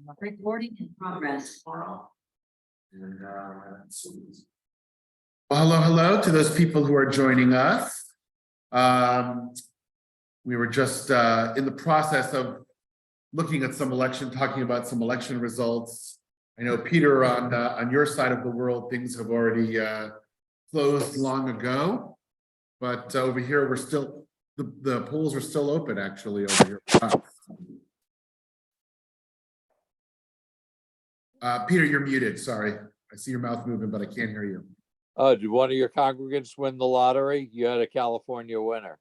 Recording in progress. Well, hello to those people who are joining us. We were just in the process of looking at talking about some election results. I know, Peter, on your side of the world, things have already closed long ago, but over here we're still, the polls are still open actually over here. Peter, you're muted. Sorry. I see your mouth moving, but I can't hear you. Oh, did one of your congregants win the lottery? You had a California winner.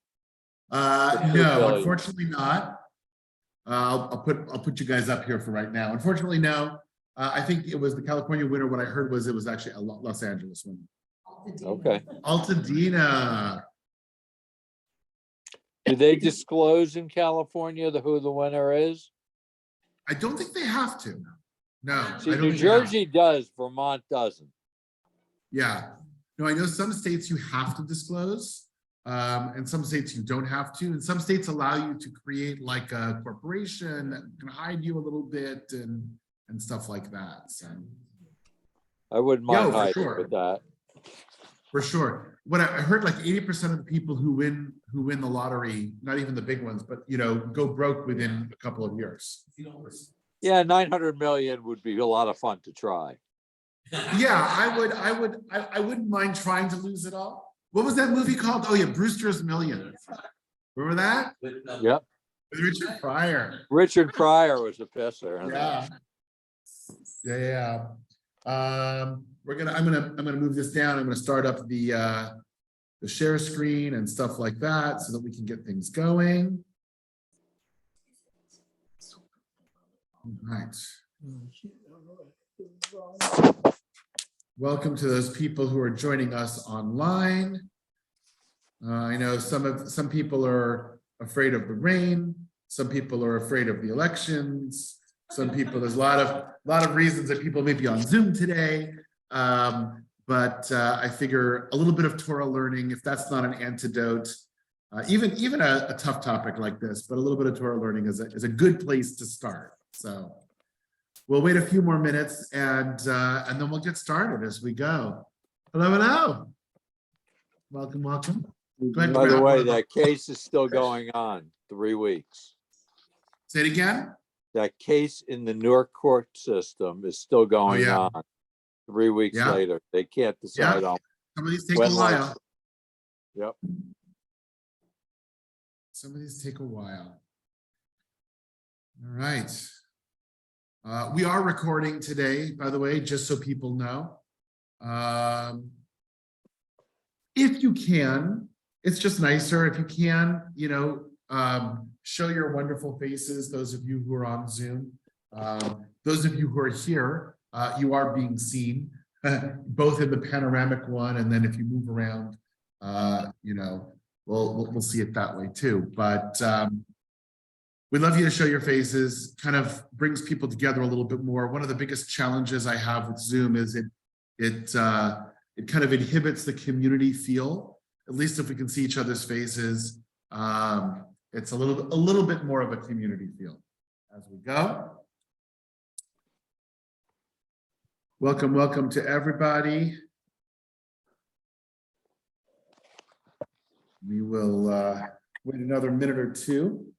No, unfortunately not. I'll put you guys up here for right now. Unfortunately, no. I think it was the California winner. What I heard was it was actually a Los Angeles winner. Okay. Altadena. Do they disclose in California who the winner is? I don't think they have to. No. See, I don't New think they have to. Jersey does, Vermont doesn't. Yeah. No, I know some states you have to disclose, and some states you don't have to, and some states allow you to create like a corporation that can hide you a little bit and stuff like that. So I wouldn't mind hiding sure. with that. For sure. What I heard, like 80% of the people who win the lottery, not even the big ones, but go broke within a couple of years. Yeah, 900 million would be a lot of fun to try. Yeah, I wouldn't mind trying to lose it all. What was that movie called? Oh yeah, Brewster's Millions. Remember that? Yep. With Richard Pryor. Richard Pryor was a pisser. Yeah. I'm gonna move this down. I'm gonna start up the share screen and stuff like that so that we can get things going. All right. Welcome to those people who are joining us online. I know some people are afraid of the rain. Some people are afraid of the elections. Some people, there's a lot of reasons that people may be on Zoom today. But I figure a little bit of Torah learning, if that's not an antidote, even a tough topic like this, but a little bit of Torah learning is a good place to start. So we'll wait a few more minutes and then we'll get started as we go. Hello. Welcome. Go ahead, By the way, that case is still going on 3 weeks. Say it again. That case in the Newark court system is still going on 3 weeks later. They can't decide on. Some of these take a while. Yep. Some of these take a while. All right. We are recording today, by the way, just so people know. If you can, it's just nicer if you can, show your wonderful faces, those of you who are on Zoom. Those of you who are here, you are being seen, both in the panoramic one, and then if you move around, we'll see it that way too. But we'd love you to show your faces. Kind of brings people together a little bit more. One of the biggest challenges I have with Zoom is it kind of inhibits the community feel. At least if we can see each other's faces, it's a little bit more of a community feel as we go. Welcome to everybody. We will wait another minute or two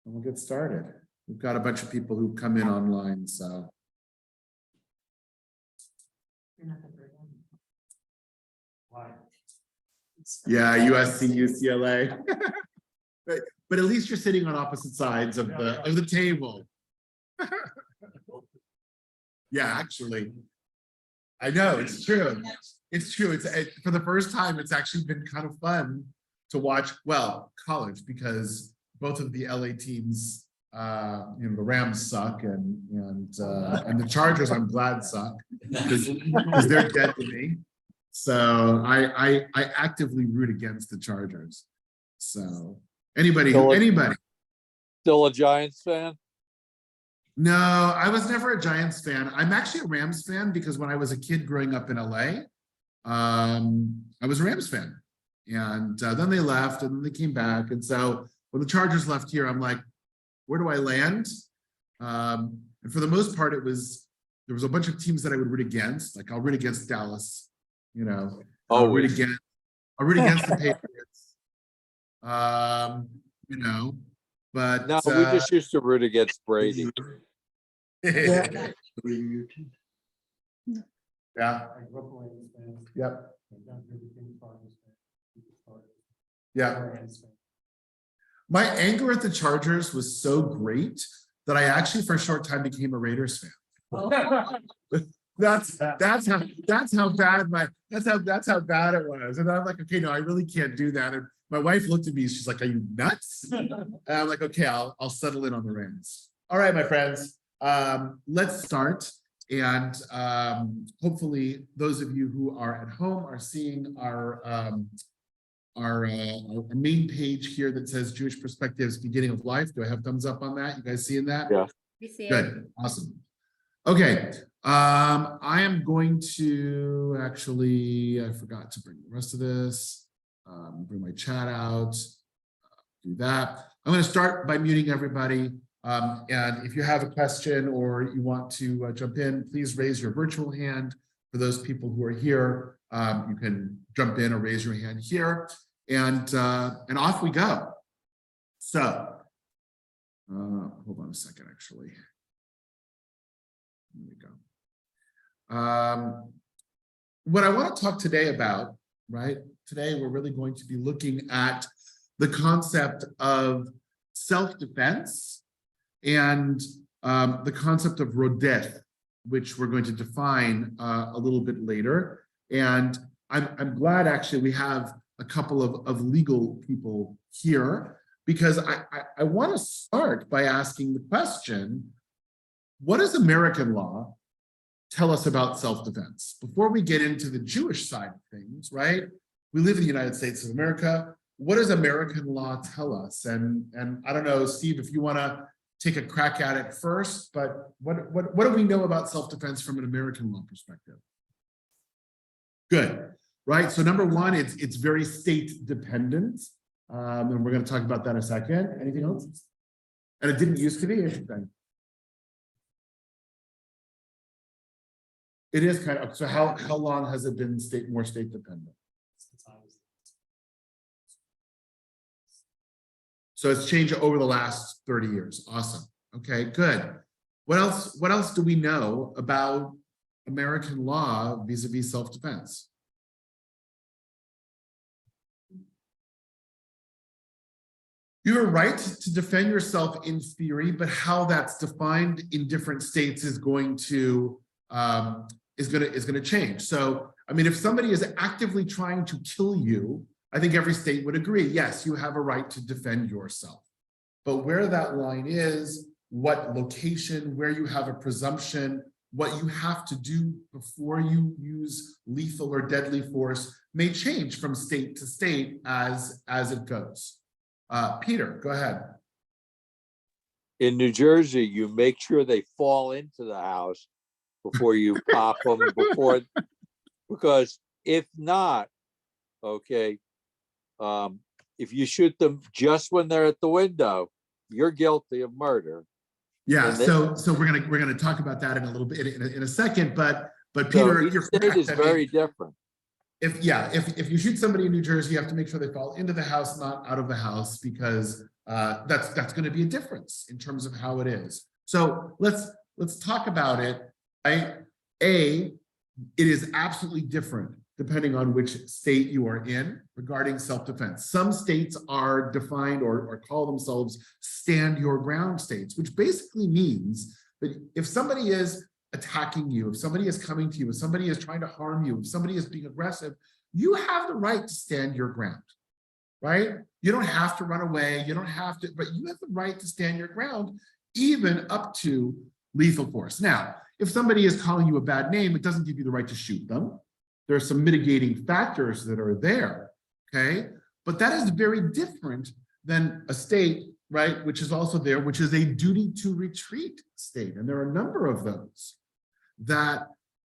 and we'll get started. We've got a bunch of people who've come in online, so. Yeah, USC, UCLA. But at least you're sitting on opposite sides of the table. Yeah, actually. I know, it's true. It's true. For the first time, it's actually been kind of fun to watch, college, because both of the LA teams, the Rams suck and the Chargers, I'm glad, suck because they're dead to me. So I actively root against the Chargers. So anybody. Still a Giants fan? No, I was never a Giants fan. I'm actually a Rams fan because when I was a kid growing up in LA, I was a Rams fan. And then they left and then they came back. And so when the Chargers left here, I'm like, where do I land? And for the most part, there was a bunch of teams that I would root against. Like I'll root against Dallas, you know. I'll root against the Patriots. You know, but No, we just used to root against Brady. yeah. Yep. Yeah. My anger at the Chargers was so great that I actually for a short time became a Raiders fan. That's how bad it was. And I'm like, okay, no, I really can't do that. And my wife looked at me, she's like, are you nuts? And I'm like, okay, I'll settle in on the Rams. All right, my friends, let's start. And hopefully those of you who are at home are seeing our main page here that says Jewish Perspectives, Beginning of Life. Do I have thumbs up on that? You guys seeing that? Yeah. We see it. Good, awesome. Okay, I am going to actually, I forgot to bring the rest of this, bring my chat out, do that. I'm going to start by muting everybody. And if you have a question or you want to jump in, please raise your virtual hand. For those people who are here, you can jump in or raise your hand here, and off we go. So, hold on a second, actually. There we go. What I want to talk today about, right? Today, we're really going to be looking at the concept of self-defense and the concept of rodef, which we're going to define a little bit later. And I'm glad actually we have a couple of legal people here, because I want to start by asking the question, what does American law tell us about self-defense? Before we get into the Jewish side of things, right? We live in the United States of America. What does American law tell us? And I don't know, Steve, if you want to take a crack at it first, but what do we know about self-defense from an American law perspective? Good, right? So number one, it's very state dependent. And we're going to talk about that in a second. Anything else? And it didn't used to be, interesting. It is kind of, so how long has it been more state dependent? So it's changed over the last 30 years. Awesome. Okay, good. What else do we know about American law vis-a-vis self-defense? You have a right to defend yourself in theory, but how that's defined in different states is going to change. So, I mean, if somebody is actively trying to kill you, I think every state would agree, yes, you have a right to defend yourself. But where that line is, what location, where you have a presumption, what you have to do before you use lethal or deadly force may change from state to state as it goes. Peter, go ahead. In New Jersey, you make sure they fall into the house before you pop them, because if not, okay, if you shoot them just when they're at the window, you're guilty of murder. Yeah, so we're gonna talk about that in a little bit in a second, but Peter, each state is very different. If you shoot somebody in New Jersey, you have to make sure they fall into the house, not out of the house, because that's going to be a difference in terms of how it is. So let's talk about it. Right? It is absolutely different depending on which state you are in regarding self-defense. Some states are defined or call themselves stand your ground states, which basically means that if somebody is attacking you, if somebody is coming to you, if somebody is trying to harm you, if somebody is being aggressive, you have the right to stand your ground, right? You don't have to run away, you don't have to, but you have the right to stand your ground, even up to lethal force. Now, if somebody is calling you a bad name, it doesn't give you the right to shoot them. There are some mitigating factors that are there, okay? But that is very different than a state, right, which is also there, which is a duty to retreat state. And there are a number of those that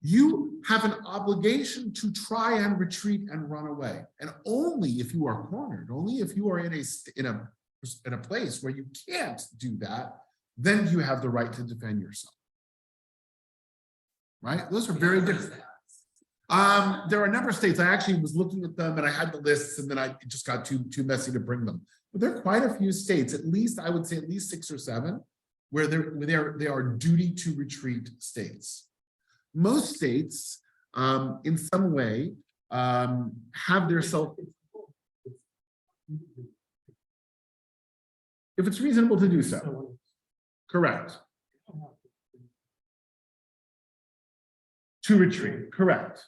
you have an obligation to try and retreat and run away. And only if you are cornered, only if you are in a place where you can't do that, then you have the right to defend yourself. Right? Those are very different. There are a number of states. I actually was looking at them and I had the lists, and then it just got too messy to bring them. But there are quite a few states, at least I would say at least 6 or 7, where they are duty to retreat states. Most states, in some way, have their self. If it's reasonable to do so. Correct. To retreat. Correct.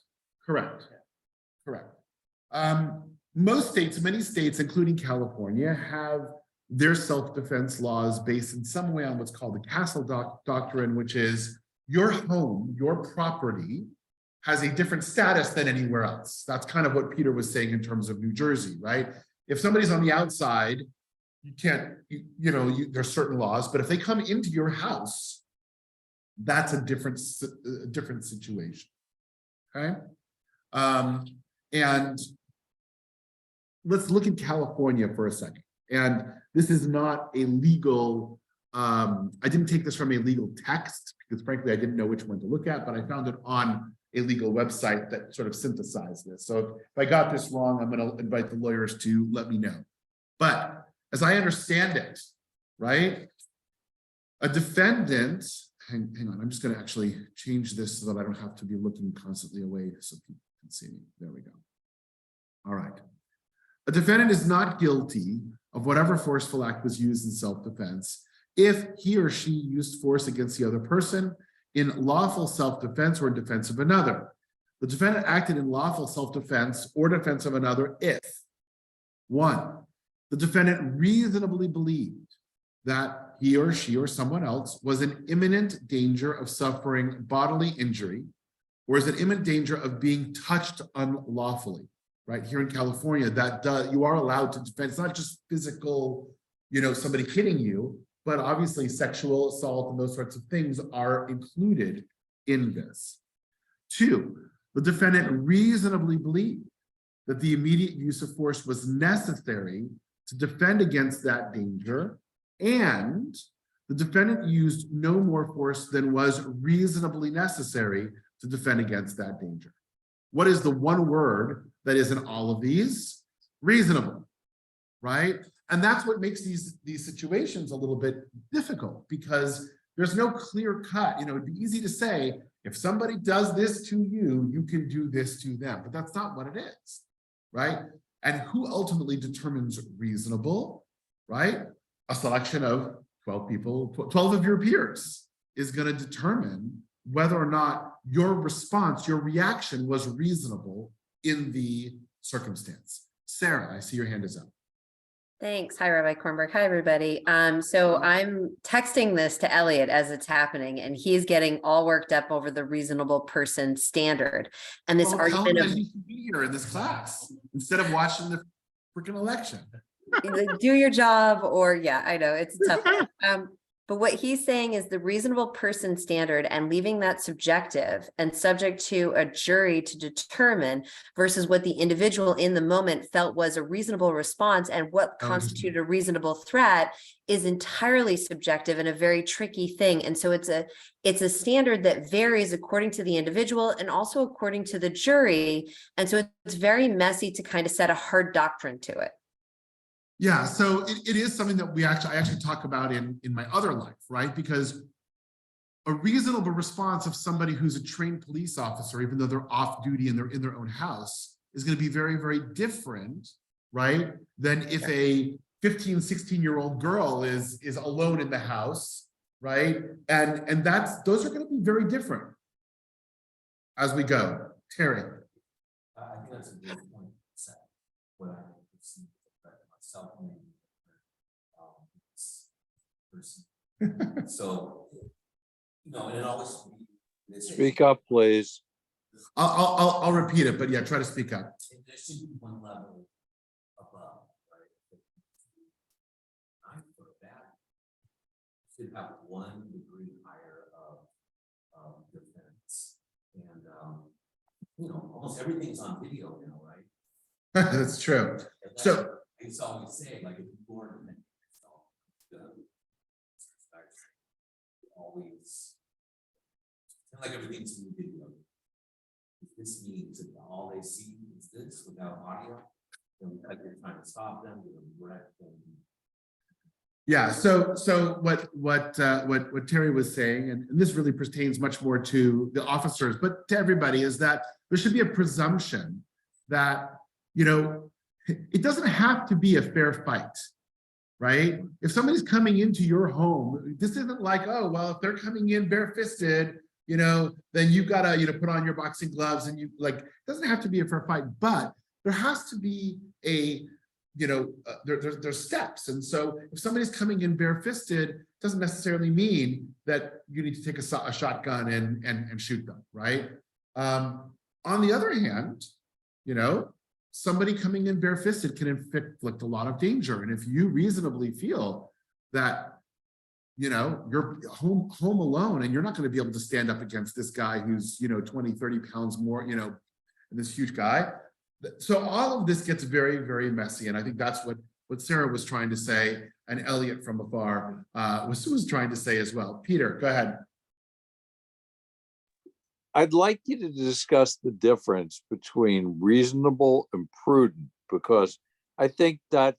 Most states, many states, including California, have their self-defense laws based in some way on what's called the castle doctrine, which is your home, your property, has a different status than anywhere else. That's kind of what Peter was saying in terms of New Jersey, right? If somebody's on the outside, you can't, there's certain laws, but if they come into your house, that's a different situation, okay? And let's look at California for a second. And this is not a legal, I didn't take this from a legal text because frankly, I didn't know which one to look at, but I found it on a legal website that sort of synthesized this. So if I got this wrong, I'm going to invite the lawyers to let me know. But as I understand it, right, a defendant, hang on, I'm just going to actually change this so that I don't have to be looking constantly away so people can see me. There we go. All right. A defendant is not guilty of whatever forceful act was used in self-defense if he or she used force against the other person in lawful self-defense or in defense of another. The defendant acted in lawful self-defense or defense of another if, 1, the defendant reasonably believed that he or she or someone else was in imminent danger of suffering bodily injury or is in imminent danger of being touched unlawfully. Right here in California, you are allowed to defend. It's not just physical, somebody hitting you, but obviously sexual assault and those sorts of things are included in this. 2, the defendant reasonably believed that the immediate use of force was necessary to defend against that danger, and the defendant used no more force than was reasonably necessary to defend against that danger. What is the one word that is in all of these? Reasonable, right? And that's what makes these situations a little bit difficult because there's no clear cut. It'd be easy to say, if somebody does this to you, you can do this to them, but that's not what it is, right? And who ultimately determines reasonable, right? A selection of 12 people, 12 of your peers is going to determine whether or not your response, your reaction was reasonable in the circumstance. Sarah, I see your hand is up. Thanks. Hi, Rabbi Kornberg. Hi, everybody. So I'm texting this to Elliot as it's happening, and he's getting all worked up over the reasonable person standard. And this argument of he should be here in this class instead of watching the freaking election. do your job, or yeah, I know it's a tough one. But what he's saying is the reasonable person standard and leaving that subjective and subject to a jury to determine versus what the individual in the moment felt was a reasonable response and what constituted a reasonable threat is entirely subjective and a very tricky thing. And so it's a standard that varies according to the individual and also according to the jury. And so it's very messy to kind of set a hard doctrine to it. Yeah, so it is something that I actually talk about in my other life, right? Because a reasonable response of somebody who's a trained police officer, even though they're off duty and they're in their own house, is going to be very, very different, right? Than if a 15, 16-year-old girl is alone in the house, right? And those are going to be very different as we go. Terry. I think that's a good point. What I see myself person. So, and it always Speak up, please. I'll repeat it, but yeah, try to speak up. There should be one level above, right? I for that should have one degree higher of defense, and almost everything's on video now, right? That's true. So it's always say, like, if you born like everything's in video. If this means that all they see is this without audio, then like you're trying to stop them, you're direct them. Yeah, so what Terry was saying, and this really pertains much more to the officers, but to everybody, is that there should be a presumption that, you know, it doesn't have to be a fair fight, right? If somebody's coming into your home, this isn't like, oh, well, if they're coming in bare-fisted, you know, then you gotta, you know, put on your boxing gloves, and you like, it doesn't have to be a fair fight, but there has to be a, you know, there's steps. And so if somebody's coming in bare-fisted, doesn't necessarily mean that you need to take a shotgun and shoot them, right? On the other hand, you know, somebody coming in bare-fisted can inflict a lot of danger. And if you reasonably feel that, you know, you're home alone and you're not going to be able to stand up against this guy who's, you know, 20, 30 pounds more, you know, this huge guy. So all of this gets very, very messy. And I think that's what Sarah was trying to say, and Elliot from afar was trying to say as well. Peter, go ahead. I'd like you to discuss the difference between reasonable and prudent, because I think that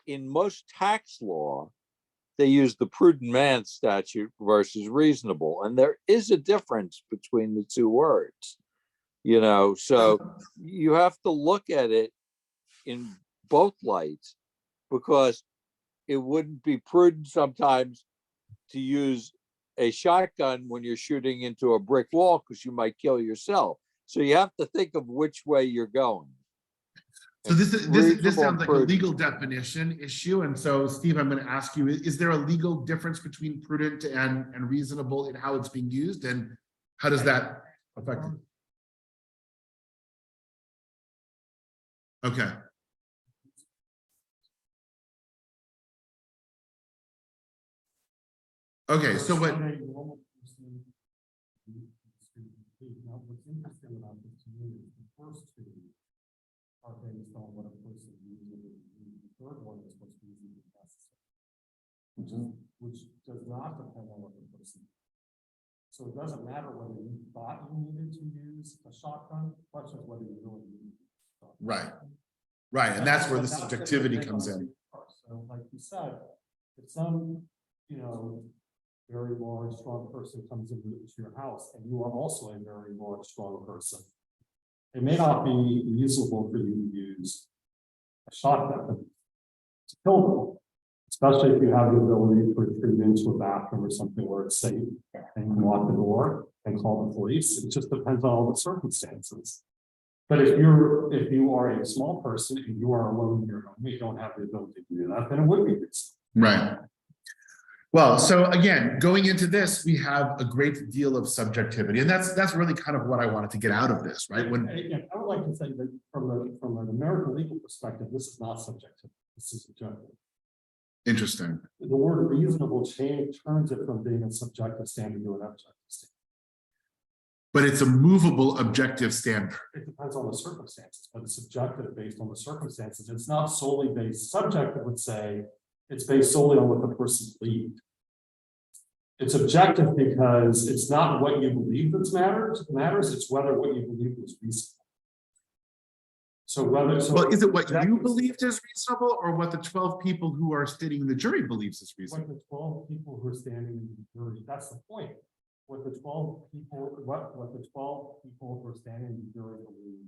in most tax law, they use the prudent man statute versus reasonable. And there is a difference between the two words, you know, so you have to look at it in both lights, because it wouldn't be prudent sometimes to use a shotgun when you're shooting into a brick wall, because you might kill yourself. So you have to think of which way you're going. So this sounds like a legal definition issue. And so, Steve, I'm going to ask you, is there a legal difference between prudent and reasonable in how it's being used? And how does that affect it? Okay. Okay, so what? Now, what's interesting about this to me is the first two are based on what a person usually does. The third one is what's usually necessary, which does not depend on what the person does. So it doesn't matter whether you thought you needed to use a shotgun, the question is whether you really need it. Right. Right. And that's where the subjectivity comes in. So like you said, if some, you know, very large, strong person comes into your house, and you are also a very large, strong person, it may not be reasonable for you to use a shotgun to kill them, especially if you have the ability to retreat into a bathroom or something where it's safe and you can lock the door and call the police. It just depends on all the circumstances. But if you are a small person and you are alone in your home, you don't have the ability to do that, then it would be reasonable. Right. Well, so again, going into this, we have a great deal of subjectivity, and that's really kind of what I wanted to get out of this, right? When I would like to say that from an American legal perspective, this is not subjective. This is objective. Interesting. The word reasonable turns it from being a subjective standard to an objective standard. But it's a movable objective standard. It depends on the circumstances, but it's subjective based on the circumstances. It's not solely based. Subjective would say it's based solely on what the person believed. It's objective because it's not what you believe that matters. It's whether what you believe was reasonable. So well, is it what you believed is reasonable, or what the 12 people who are sitting in the jury believes is reasonable? What the 12 people who are standing in the jury, that's the point. What the 12 people who are standing in the jury believe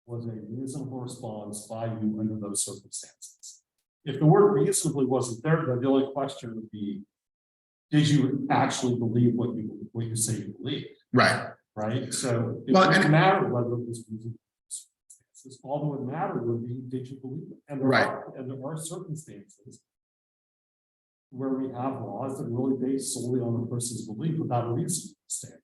was a reasonable response by you under those circumstances. If the word reasonably wasn't there, then the only question would be, did you actually believe what you say you believe? Right. Right. So it doesn't matter whether it was reasonable circumstances. All that would matter would be, did you believe it? And there are circumstances where we have laws that really based solely on the person's belief without a reasonable standard.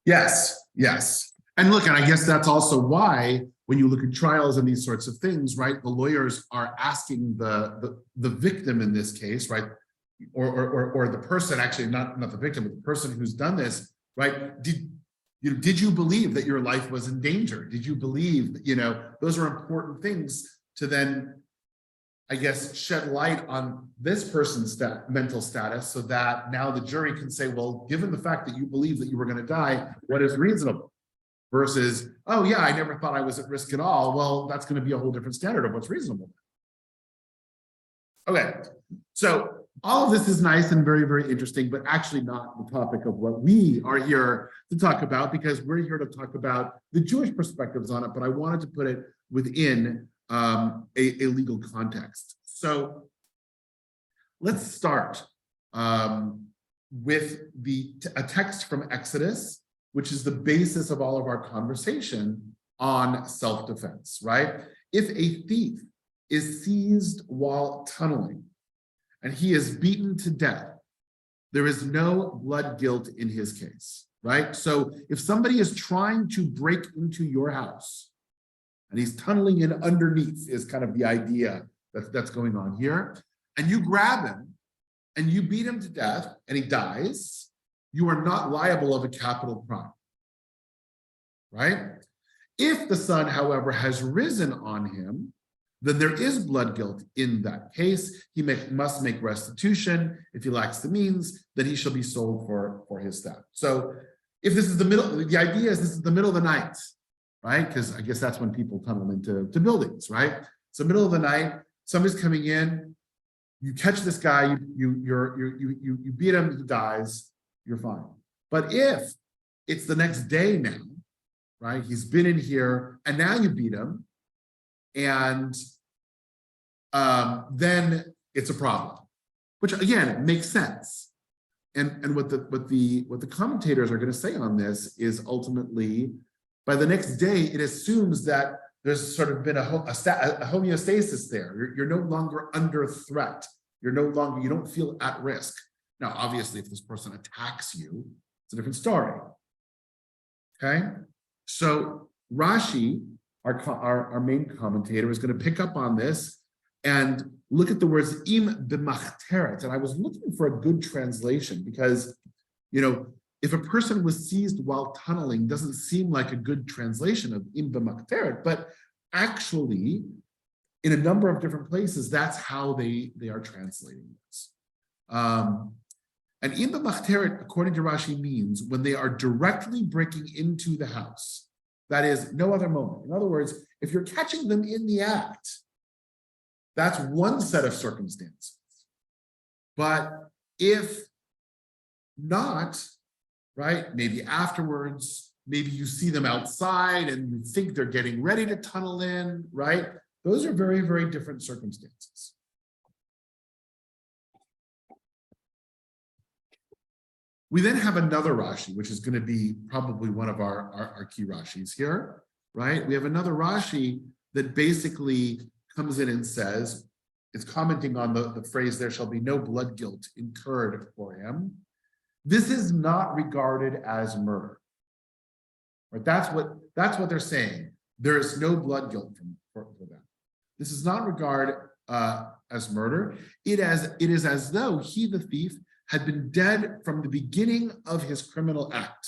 Yes. Yes. And look, and I guess that's also why when you look at trials and these sorts of things, right, the lawyers are asking the victim in this case, right, or the person, actually not the victim, but the person who's done this, right, did you believe that your life was in danger? Did you believe that, you know, those are important things to then I guess, shed light on this person's mental status so that now the jury can say, well, given the fact that you believe that you were going to die, what is reasonable? Versus, oh yeah, I never thought I was at risk at all. Well, that's going to be a whole different standard of what's reasonable. Okay, so all of this is nice and very, very interesting, but actually not the topic of what we are here to talk about, because we're here to talk about the Jewish perspectives on it, but I wanted to put it within a legal context. So let's start with a text from Exodus, which is the basis of all of our conversation on self-defense, right? If a thief is seized while tunneling and he is beaten to death, there is no blood guilt in his case, right? So if somebody is trying to break into your house and he's tunneling in underneath, is kind of the idea that's going on here, and you grab him and you beat him to death and he dies, you are not liable of a capital crime, right? If the sun, however, has risen on him, then there is blood guilt in that case. He must make restitution. If he lacks the means, then he shall be sold for his theft. So if this is the idea is this is the middle of the night, right? Because I guess that's when people tunnel into buildings, right? So middle of the night, somebody's coming in, you catch this guy, you beat him, he dies, you're fine. But if it's the next day now, right? He's been in here and now you beat him, and then it's a problem, which again makes sense. And what the commentators are going to say on this is ultimately, by the next day, it assumes that there's sort of been a homeostasis there. You're no longer under threat. You don't feel at risk. Now, obviously, if this person attacks you, it's a different story. Okay, so Rashi, our main commentator, is going to pick up on this and look at the words im b'machteret. And I was looking for a good translation because, if a person was seized while tunneling, doesn't seem like a good translation of im b'machteret, but actually, in a number of different places, that's how they are translating this. And im b'machteret, according to Rashi, means when they are directly breaking into the house. That is, no other moment. In other words, if you're catching them in the act, that's one set of circumstances. But if not, right, maybe afterwards, maybe you see them outside and you think they're getting ready to tunnel in, right? Those are very, very different circumstances. We then have another Rashi, which is going to be probably one of our key Rashis here, right? We have another Rashi that basically comes in and says, it's commenting on the phrase, there shall be no blood guilt incurred for him. This is not regarded as murder. Right? That's what they're saying. There is no blood guilt for them. This is not regarded as murder. It is as though he, the thief, had been dead from the beginning of his criminal act.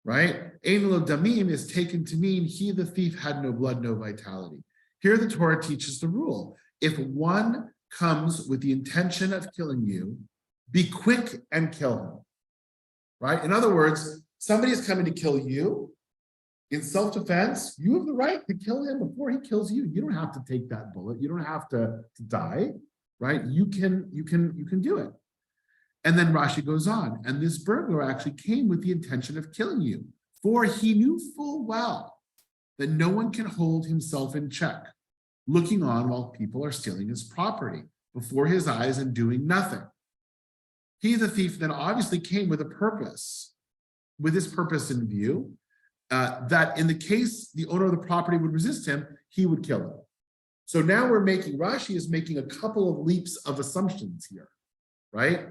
Right? Ein lo damim is taken to mean he, the thief, had no blood, no vitality. Here the Torah teaches the rule. If one comes with the intention of killing you, be quick and kill him. Right? In other words, somebody is coming to kill you. In self-defense, you have the right to kill him before he kills you. You don't have to take that bullet. You don't have to die. Right? You can do it. And then Rashi goes on, and this burglar actually came with the intention of killing you, for he knew full well that no one can hold himself in check, looking on while people are stealing his property before his eyes and doing nothing. He, the thief, then obviously came with a purpose, with his purpose in view, that in the case the owner of the property would resist him, he would kill him. So now Rashi is making a couple of leaps of assumptions here, right?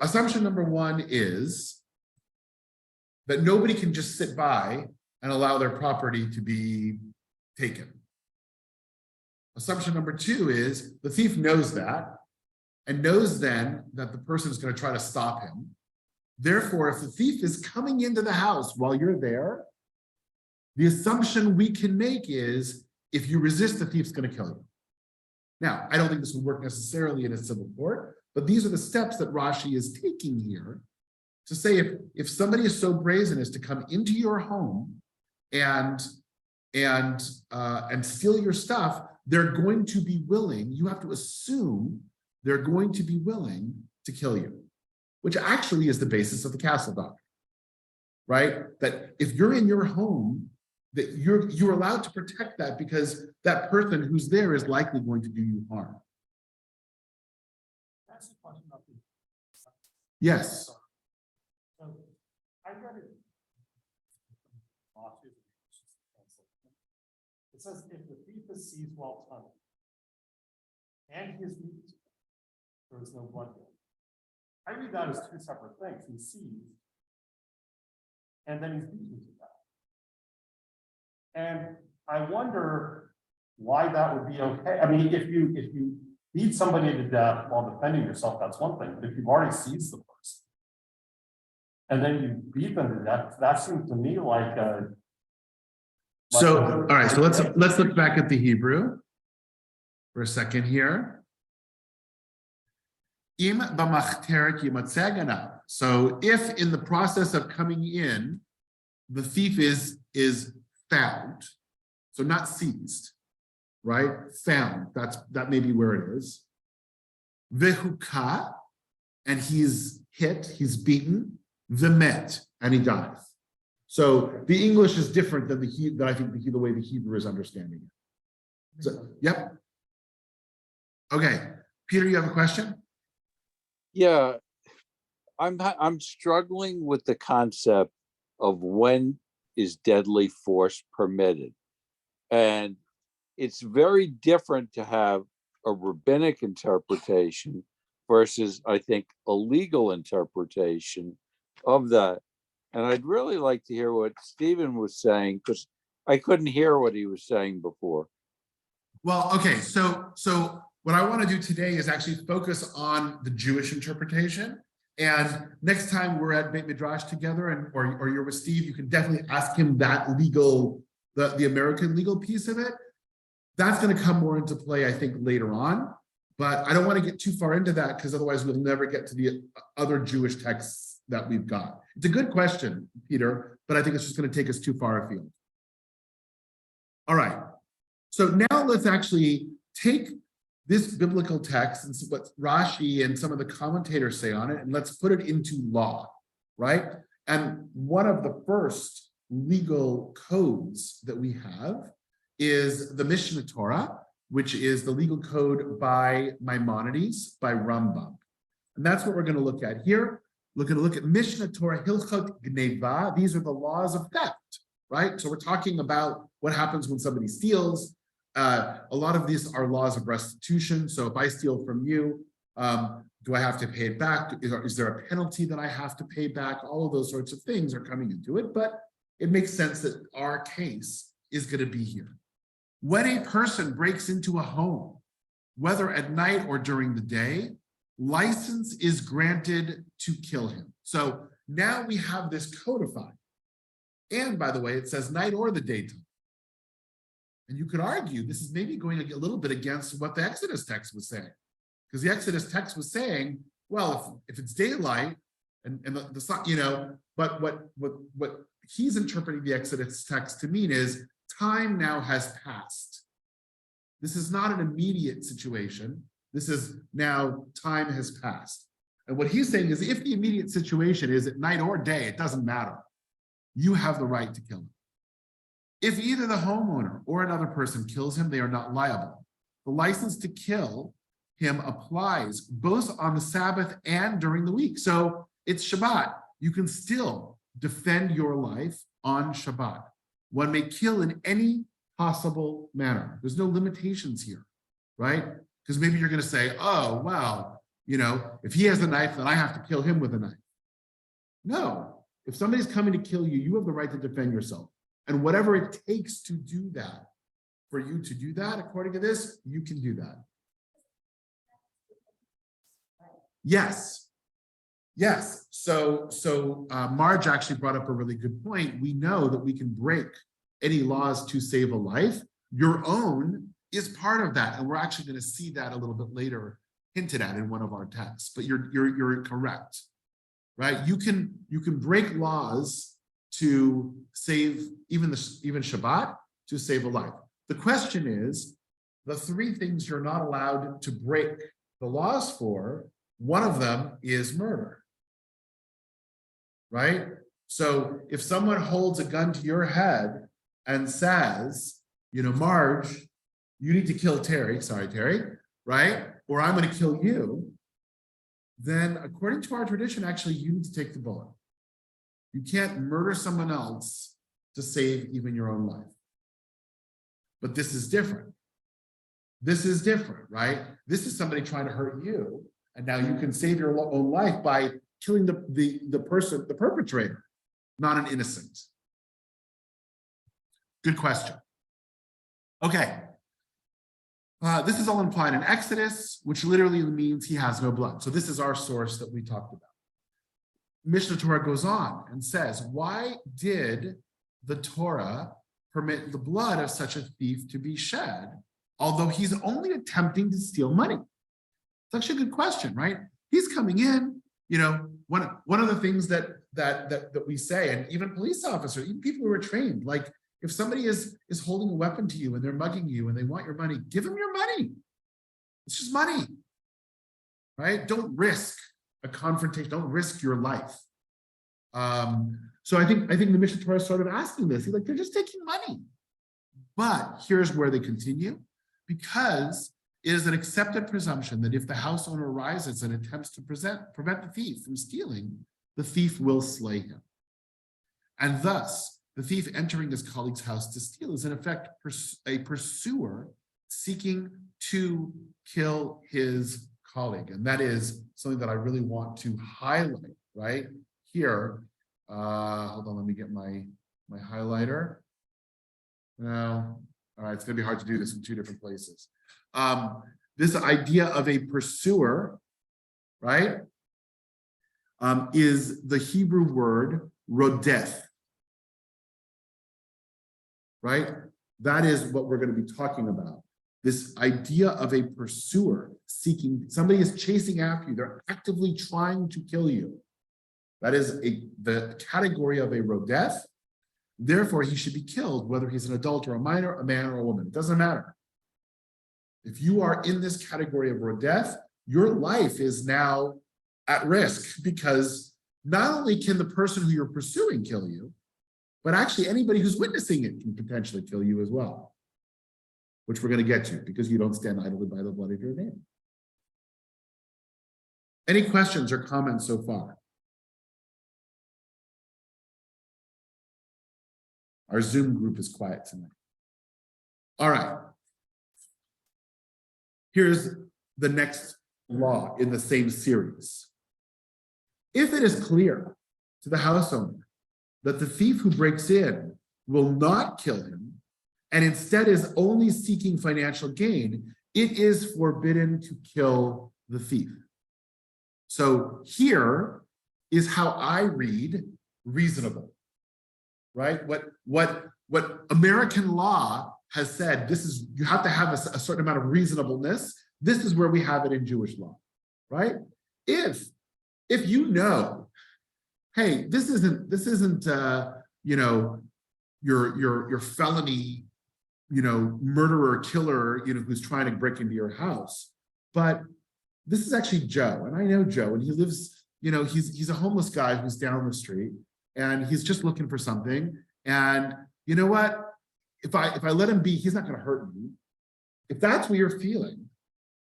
Assumption number one is that nobody can just sit by and allow their property to be taken. Assumption number two is the thief knows that and knows then that the person is going to try to stop him. Therefore, if the thief is coming into the house while you're there, the assumption we can make is if you resist, the thief's going to kill you. Now, I don't think this would work necessarily in a civil court, but these are the steps that Rashi is taking here to say if somebody is so brazen as to come into your home and steal your stuff, they're going to be willing, you have to assume they're going to be willing to kill you, which actually is the basis of the castle doctrine, right? That if you're in your home, that you're allowed to protect that because that person who's there is likely going to do you harm. That's the question about the. Yes. So I read it. It says if the thief is seized while tunneling and his meat, there is no blood. I read that as two separate things. He's seized and then he's beaten to death. And I wonder why that would be okay. I mean, if you beat somebody to death while defending yourself, that's one thing. But if you've already seized the person and then you beat them to death, that seems to me like a. So, all right, so let's look back at the Hebrew for a second here. Im b'machteret yimatzeh ganav. So if in the process of coming in, the thief is found, so not seized, right? Found, that may be where it is. Vehuka, and he's hit, he's beaten, v'met, and he dies. So the English is different than I think the way the Hebrew is understanding it. So, yep. Okay, Peter, you have a question? Yeah, I'm struggling with the concept of when is deadly force permitted. And it's very different to have a rabbinic interpretation versus, I think, a legal interpretation of that. And I'd really like to hear what Stephen was saying, because I couldn't hear what he was saying before. Well, okay, so what I want to do today is actually focus on the Jewish interpretation. And next time we're at Beit Midrash together, or you're with Steve, you can definitely ask him that legal, the American legal piece of it. That's going to come more into play, I think, later on. But I don't want to get too far into that because otherwise we'll never get to the other Jewish texts that we've got. It's a good question, Peter, but I think it's just going to take us too far afield. All right. So now let's actually take this biblical text and what Rashi and some of the commentators say on it, and let's put it into law, right? And one of the first legal codes that we have is the Mishnah Torah, which is the legal code by Maimonides, by Rambam. And that's what we're going to look at here. We're going to look at Mishnah Torah Hilchot Gneva. These are the laws of theft, right? So we're talking about what happens when somebody steals. A lot of these are laws of restitution. So if I steal from you, do I have to pay it back? Is there a penalty that I have to pay back? All of those sorts of things are coming into it, but it makes sense that our case is going to be here. When a person breaks into a home, whether at night or during the day, license is granted to kill him. So now we have this codified. And by the way, it says night or the daytime. And you could argue this is maybe going a little bit against what the Exodus text was saying. Because the Exodus text was saying, well, if it's daylight and the sun, you know, but what he's interpreting the Exodus text to mean is time now has passed. This is not an immediate situation. This is now time has passed. And what he's saying is if the immediate situation is at night or day, it doesn't matter. You have the right to kill him. If either the homeowner or another person kills him, they are not liable. The license to kill him applies both on the Sabbath and during the week. So it's Shabbat. You can still defend your life on Shabbat. One may kill in any possible manner. There's no limitations here, right? Because maybe you're going to say, oh, well, you know, if he has a knife, then I have to kill him with a knife. No, if somebody's coming to kill you, you have the right to defend yourself. And whatever it takes to do that, for you to do that, according to this, you can do that. Yes. Yes. So Marge actually brought up a really good point. We know that we can break any laws to save a life, your own is part of that. And we're actually going to see that a little bit later hinted at in one of our texts, but you're correct, right? You can break laws to save even Shabbat to save a life. The question is, the three things you're not allowed to break the laws for, one of them is murder, right? So if someone holds a gun to your head and says, Marge, you need to kill Terry, sorry, Terry, right? Or I'm going to kill you, then according to our tradition, actually, you need to take the bullet. You can't murder someone else to save even your own life. But this is different. This is different, right? This is somebody trying to hurt you, and now you can save your own life by killing the person, the perpetrator, not an innocent. Good question. Okay. This is all implied in Exodus, which literally means he has no blood. So this is our source that we talked about. Mishnah Torah goes on and says, why did the Torah permit the blood of such a thief to be shed, although he's only attempting to steal money? It's actually a good question, right? He's coming in, one of the things that we say, and even police officers, even people who are trained, like if somebody is holding a weapon to you and they're mugging you and they want your money, give them your money. It's just money, right? Don't risk a confrontation. Don't risk your life. So I think the Mishnah Torah is sort of asking this. He's like, they're just taking money. But here's where they continue, because it is an accepted presumption that if the house owner rises and attempts to prevent the thief from stealing, the thief will slay him. And thus, the thief entering his colleague's house to steal is in effect a pursuer seeking to kill his colleague. And that is something that I really want to highlight right here. Hold on, let me get my highlighter. Now, all right, it's gonna be hard to do this in two different places. This idea of a pursuer, right, is the Hebrew word rodef, right? That is what we're going to be talking about. This idea of a pursuer seeking, somebody is chasing after you. They're actively trying to kill you. That is the category of a rodef. Therefore, he should be killed, whether he's an adult or a minor, a man or a woman. It doesn't matter. If you are in this category of rodef, your life is now at risk, because not only can the person who you're pursuing kill you, but actually anybody who's witnessing it can potentially kill you as well, which we're going to get to, because you don't stand idly by the blood of your neighbor. Any questions or comments so far? Our Zoom group is quiet tonight. All right. Here's the next law in the same series. If it is clear to the house owner that the thief who breaks in will not kill him, and instead is only seeking financial gain, it is forbidden to kill the thief. So here is how I read reasonable, right? What American law has said, this is, you have to have a certain amount of reasonableness. This is where we have it in Jewish law, right? If you know, hey, this isn't your felony, murderer, killer, who's trying to break into your house, but this is actually Joe, and I know Joe, and he lives, he's a homeless guy who's down the street, and he's just looking for something, and you know what? If I let him be, he's not going to hurt me. If that's what you're feeling,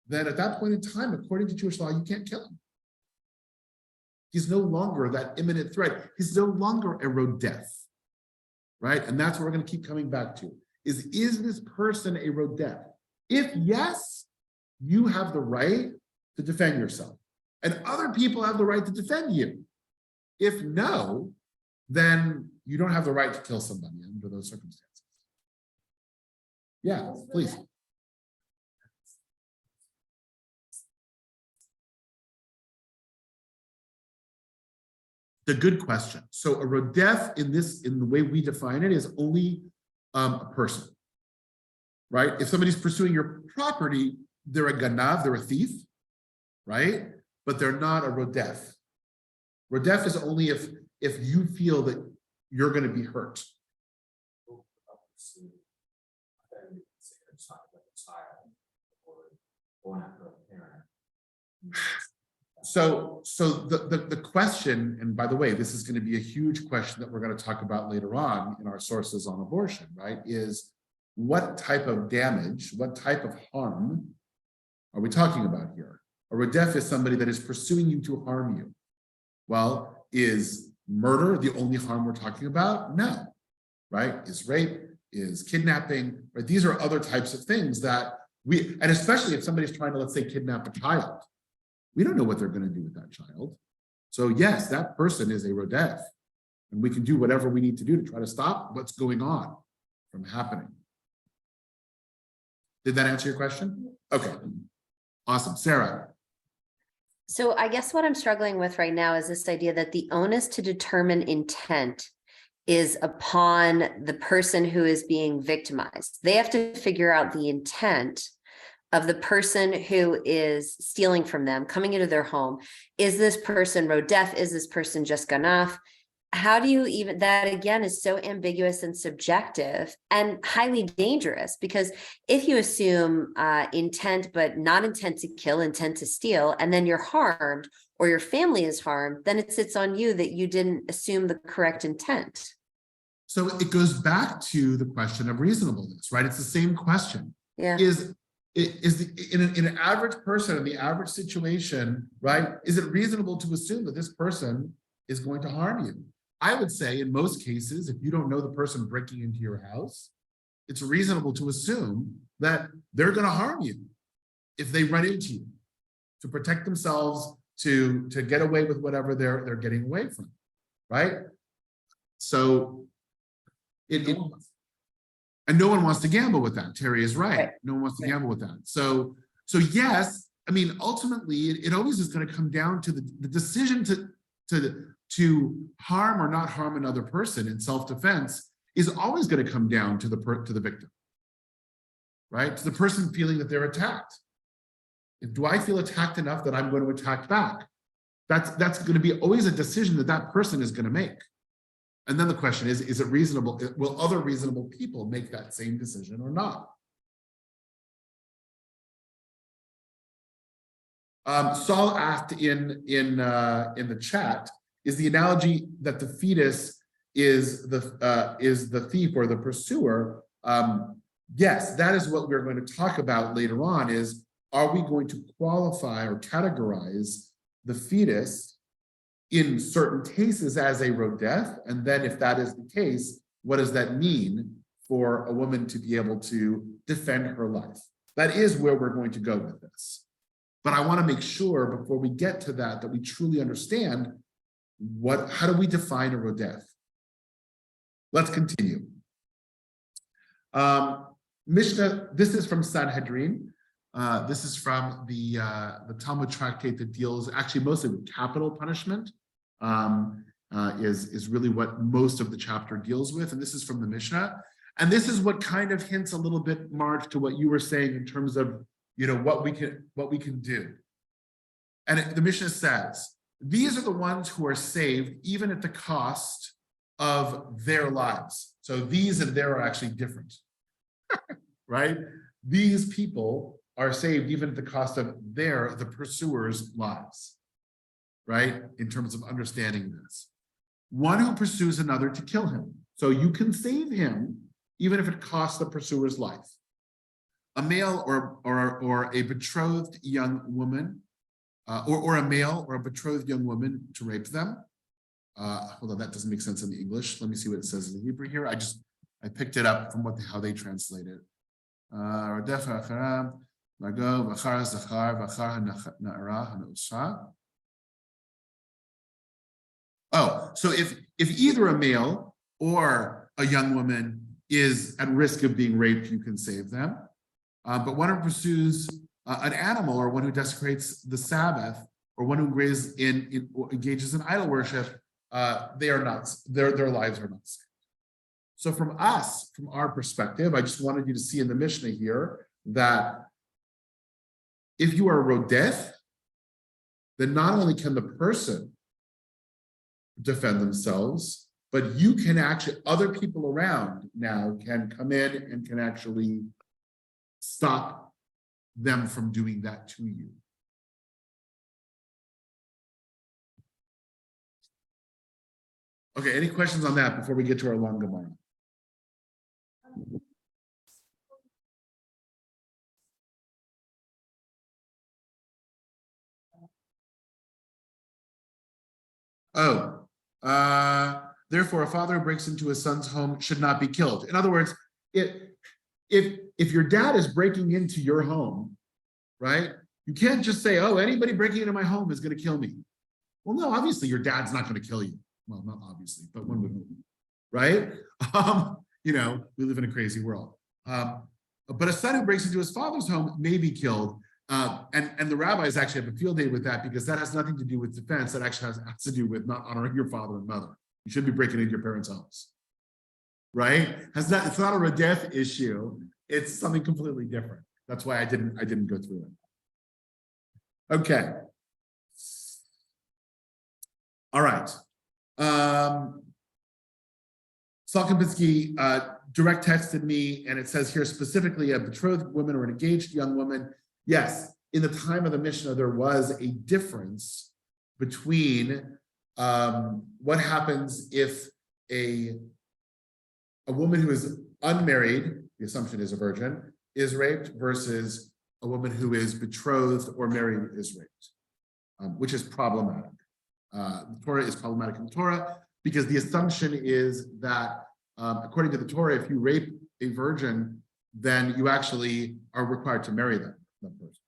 then at that point in time, according to Jewish law, you can't kill him. He's no longer that imminent threat. He's no longer a rodef, right? And that's what we're going to keep coming back to. Is this person a rodef? If yes, you have the right to defend yourself, and other people have the right to defend you. If no, then you don't have the right to kill somebody under those circumstances. Yeah, please. The good question. So a rodef in the way we define it is only a person. right? If somebody's pursuing your property, they're a ganav, they're a thief, right? But they're not a rodef. Rodef is only if you feel that you're going to be hurt. So the question, and by the way, this is going to be a huge question that we're going to talk about later on in our sources on abortion, right? Is what type of damage, what type of harm are we talking about here? A rodef is somebody that is pursuing you to harm you. Well, is murder the only harm we're talking about? No, right? Is rape, is kidnapping, right? These are other types of things that and especially if somebody's trying to, let's say, kidnap a child, we don't know what they're going to do with that child. So yes, that person is a rodef, and we can do whatever we need to do to try to stop what's going on from happening. Did that answer your question? Okay, awesome. Sarah. So I guess what I'm struggling with right now is this idea that the onus to determine intent is upon the person who is being victimized. They have to figure out the intent of the person who is stealing from them, coming into their home. Is this person rodef? Is this person just ganaf? How do you even, that again is so ambiguous and subjective and highly dangerous, because if you assume intent, but not intent to kill, intent to steal, and then you're harmed or your family is harmed, then it sits on you that you didn't assume the correct intent. So it goes back to the question of reasonableness, right? It's the same question. Yeah. In an average person in the average situation, right? Is it reasonable to assume that this person is going to harm you? I would say in most cases, if you don't know the person breaking into your house, it's reasonable to assume that they're going to harm you if they run into you, to protect themselves, to get away with whatever they're getting away from, right? So and no one wants to gamble with that. Terry is right. No one wants to gamble with that. So yes, I mean, ultimately, it always is going to come down to the decision to harm or not harm another person in self-defense is always going to come down to the victim, right? To the person feeling that they're attacked. Do I feel attacked enough that I'm going to attack back? That's going to be always a decision that person is going to make. And then the question is it reasonable? Will other reasonable people make that same decision or not? Saul asked in the chat, is the analogy that the fetus is the thief or the pursuer? Yes, that is what we're going to talk about later on. Is are we going to qualify or categorize the fetus in certain cases as a rodef? And then if that is the case, what does that mean for a woman to be able to defend her life? That is where we're going to go with this. But I want to make sure before we get to that we truly understand how do we define a rodef? Let's continue. Mishnah, this is from Sanhedrin. This is from the Talmud tractate that deals actually mostly with capital punishment, is really what most of the chapter deals with. And this is from the Mishnah. And this is what kind of hints a little bit, Mark, to what you were saying in terms of, what we can do. And the Mishnah says, these are the ones who are saved even at the cost of their lives. So these and there are actually different, right? These people are saved even at the cost of the pursuer's lives, right? In terms of understanding this. One who pursues another to kill him. So you can save him even if it costs the pursuer's life. A male or a betrothed young woman, or a male or a betrothed young woman to rape them. Hold on, that doesn't make sense in the English. Let me see what it says in the Hebrew here. I picked it up from how they translate it. Oh, so if either a male or a young woman is at risk of being raped, you can save them. But one who pursues an animal, or one who desecrates the Sabbath, or one who engages in idol worship, they are not. Their lives are not saved. So from us, from our perspective, I just wanted you to see in the Mishnah here that if you are rodef, then not only can the person defend themselves, but you can actually, other people around now can come in and can actually stop them from doing that to you. Okay, any questions on that before we get to our long Gemara? Oh, therefore, a father who breaks into his son's home should not be killed. In other words, if your dad is breaking into your home, right? You can't just say, "Oh, anybody breaking into my home is going to kill me." Well, no, obviously your dad's not going to kill you. Well, not obviously, but one would hope, right? You know, we live in a crazy world. But a son who breaks into his father's home may be killed. And the rabbis actually have a field day with that because that has nothing to do with defense. That actually has to do with not honoring your father and mother. You shouldn't be breaking into your parents' homes, right? It's not a radef issue. It's something completely different. That's why I didn't go through it. Okay. All right. Salkinpitsky direct texted me, and it says here specifically a betrothed woman or an engaged young woman. Yes, in the time of the Mishnah, there was a difference between what happens if a woman who is unmarried, the assumption is a virgin, is raped versus a woman who is betrothed or married is raped, which is problematic. The Torah is problematic in the Torah because the assumption is that according to the Torah, if you rape a virgin, then you actually are required to marry that person,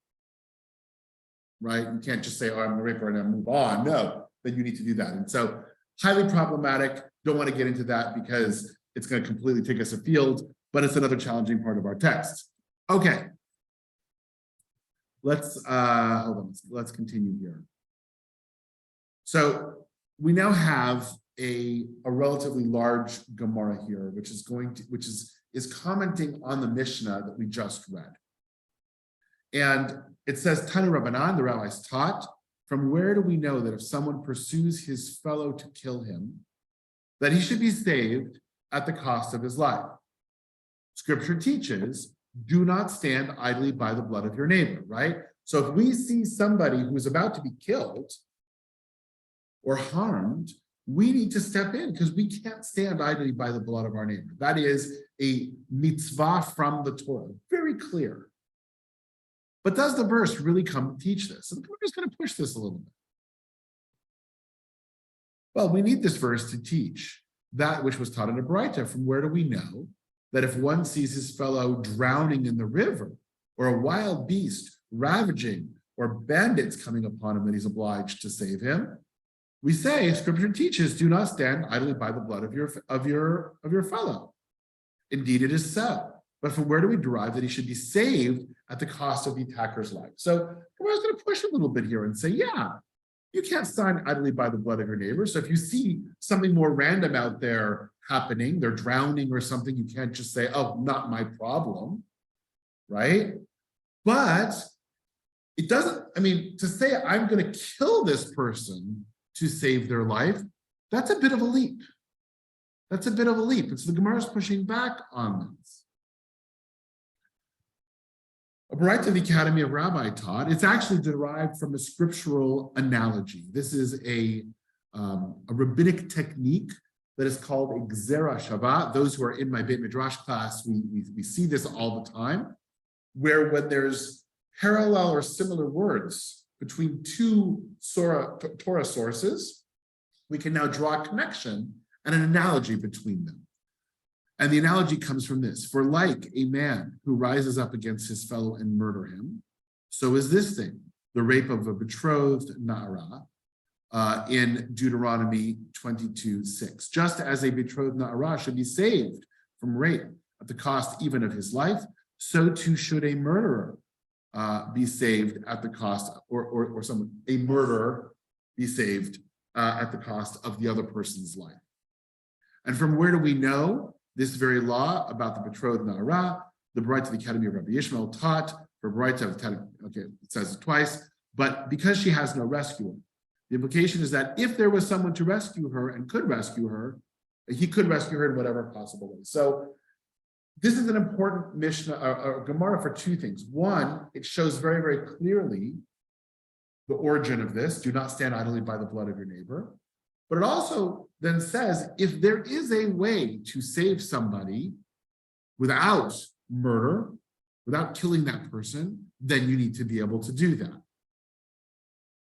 right? You can't just say, "Oh, I'm a raper and I move on." No, then you need to do that. And so highly problematic. Don't want to get into that because it's going to completely take us afield, but it's another challenging part of our text. Okay. Let's hold on. Let's continue here. So we now have a relatively large Gemara here, which is commenting on the Mishnah that we just read. And it says, Tanu Rabbanan, the rabbis taught, from where do we know that if someone pursues his fellow to kill him, that he should be saved at the cost of his life? Scripture teaches, do not stand idly by the blood of your neighbor, right? So if we see somebody who is about to be killed or harmed, we need to step in because we can't stand idly by the blood of our neighbor. That is a mitzvah from the Torah, very clear. But does the verse really come to teach this? And we're just going to push this a little bit. Well, we need this verse to teach that which was taught in a Braita. From where do we know that if one sees his fellow drowning in the river, or a wild beast ravaging, or bandits coming upon him, that he's obliged to save him? We say, Scripture teaches, do not stand idly by the blood of your fellow. Indeed, it is so. But from where do we derive that he should be saved at the cost of the attacker's life? So I was going to push a little bit here and say, yeah, you can't stand idly by the blood of your neighbor. So if you see something more random out there happening, they're drowning or something, you can't just say, "Oh, not my problem," right? But it doesn't, I mean, to say I'm going to kill this person to save their life, that's a bit of a leap. That's a bit of a leap. It's the Gemara is pushing back on this. A Braita the Academy of Rabbi taught, it's actually derived from a scriptural analogy. This is a rabbinic technique that is called a Gzera Shavah. Those who are in my Beit Midrash class, we see this all the time, where when there's parallel or similar words between two Torah sources, we can now draw a connection and an analogy between them. And the analogy comes from this: for like a man who rises up against his fellow and murder him, so is this thing, the rape of a betrothed Na'ara, in Deuteronomy 22:6. Just as a betrothed Na'ara should be saved from rape at the cost even of his life, so too should a murderer be saved at the cost, or a murderer be saved at the cost of the other person's life. And from where do we know This very law about the betrothed Na'ara, the bride to the academy of Rabbi Ishmael taught, for bride to have, okay, it says it twice, but because she has no rescuer. The implication is that if there was someone to rescue her and could rescue her, he could rescue her in whatever possible way. So this is an important Mishnah, or Gemara, for two things. One, it shows very, very clearly the origin of this. Do not stand idly by the blood of your neighbor. But it also then says, if there is a way to save somebody without murder, without killing that person, then you need to be able to do that.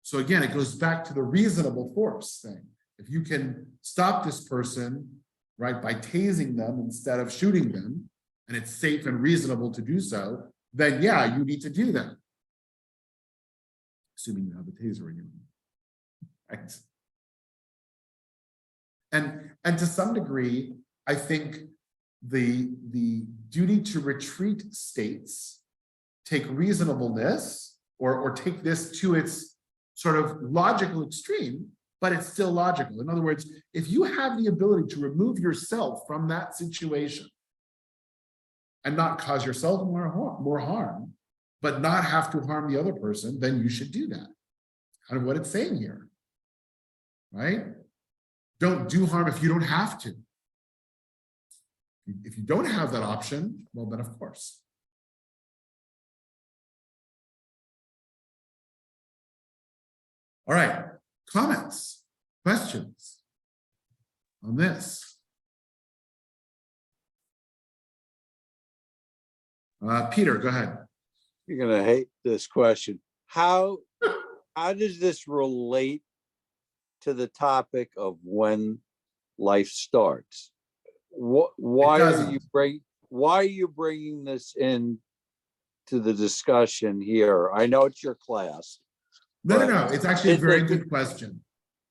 So again, it goes back to the reasonable force thing. If you can stop this person, right, by tasing them instead of shooting them, and it's safe and reasonable to do so, then yeah, you need to do that. Assuming you have a taser in you. Right? And to some degree, I think the duty to retreat states take reasonableness or take this to its sort of logical extreme, but it's still logical. In other words, if you have the ability to remove yourself from that situation and not cause yourself more harm, but not have to harm the other person, then you should do that. Kind of what it's saying here, right? Don't do harm if you don't have to. If you don't have that option, well, then of course. All right, comments, questions on this? Peter, go ahead. You're gonna hate this question. How does this relate to the topic of when life starts? Why are you bringing this in to the discussion here? I know it's your class. No. It's actually a very good question.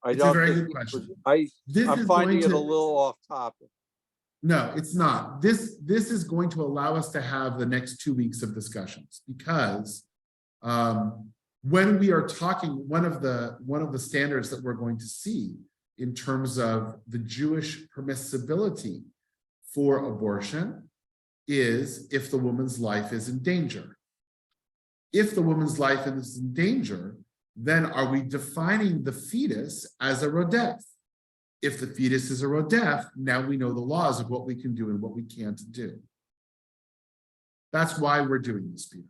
It's a very good question. I'm finding it a little off topic. No, it's not. This is going to allow us to have the next 2 weeks of discussions, because when we are talking, one of the standards that we're going to see in terms of the Jewish permissibility for abortion is if the woman's life is in danger. If the woman's life is in danger, then are we defining the fetus as a rodef? If the fetus is a rodef, now we know the laws of what we can do and what we can't do. That's why we're doing this, Peter.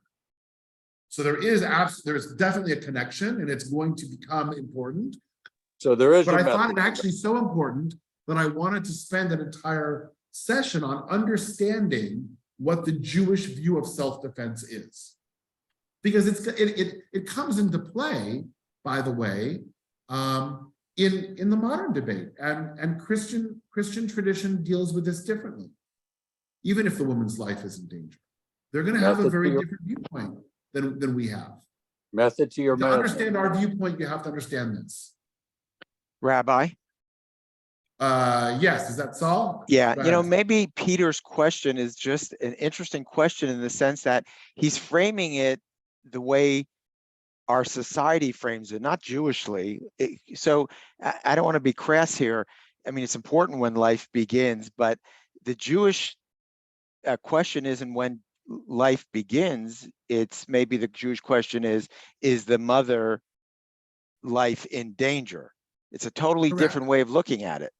So there's definitely a connection, and it's going to become important. So there is. But I thought it actually so important that I wanted to spend an entire session on understanding what the Jewish view of self-defense is, because it comes into play, by the way, in the modern debate, and Christian tradition deals with this differently. Even if the woman's life is in danger, they're going to have a very different viewpoint than we have. Method to your madness. To understand our viewpoint, you have to understand this. Rabbi? Yes, is that Saul? Yeah, maybe Peter's question is just an interesting question in the sense that he's framing it the way our society frames it, not Jewishly. So I don't want to be crass here. I mean, it's important when life begins, but the Jewish question isn't when life begins. It's maybe the Jewish question is the mother life in danger? It's a totally Correct. Different way of looking at it.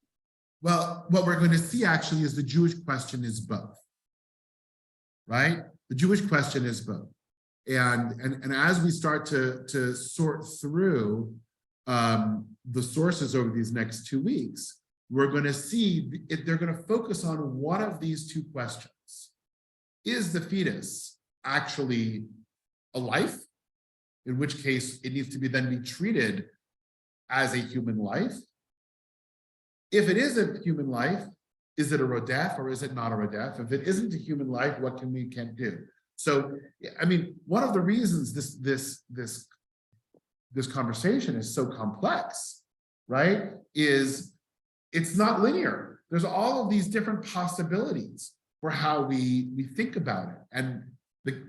Well, what we're going to see actually is the Jewish question is both, right? The Jewish question is both. And as we start to sort through the sources over these next 2 weeks, we're going to see they're going to focus on one of these two questions. Is the fetus actually a life? In which case it needs to then be treated as a human life. If it is a human life, is it a rodef or is it not a rodef? If it isn't a human life, what can we do? So, I mean, one of the reasons this conversation is so complex, right, is it's not linear. There's all of these different possibilities for how we think about it, and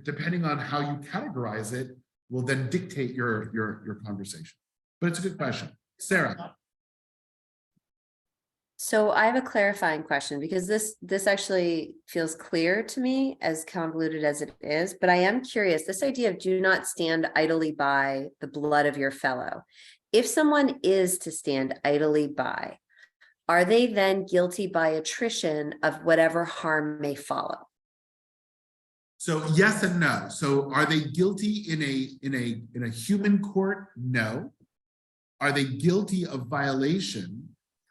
depending on how you categorize it will then dictate your conversation. But it's a good question, Sarah. So I have a clarifying question because this actually feels clear to me, as convoluted as it is, but I am curious, this idea of do not stand idly by the blood of your fellow. If someone is to stand idly by, are they then guilty by attrition of whatever harm may follow? So yes and no. So are they guilty in a human court? No. Are they guilty of violation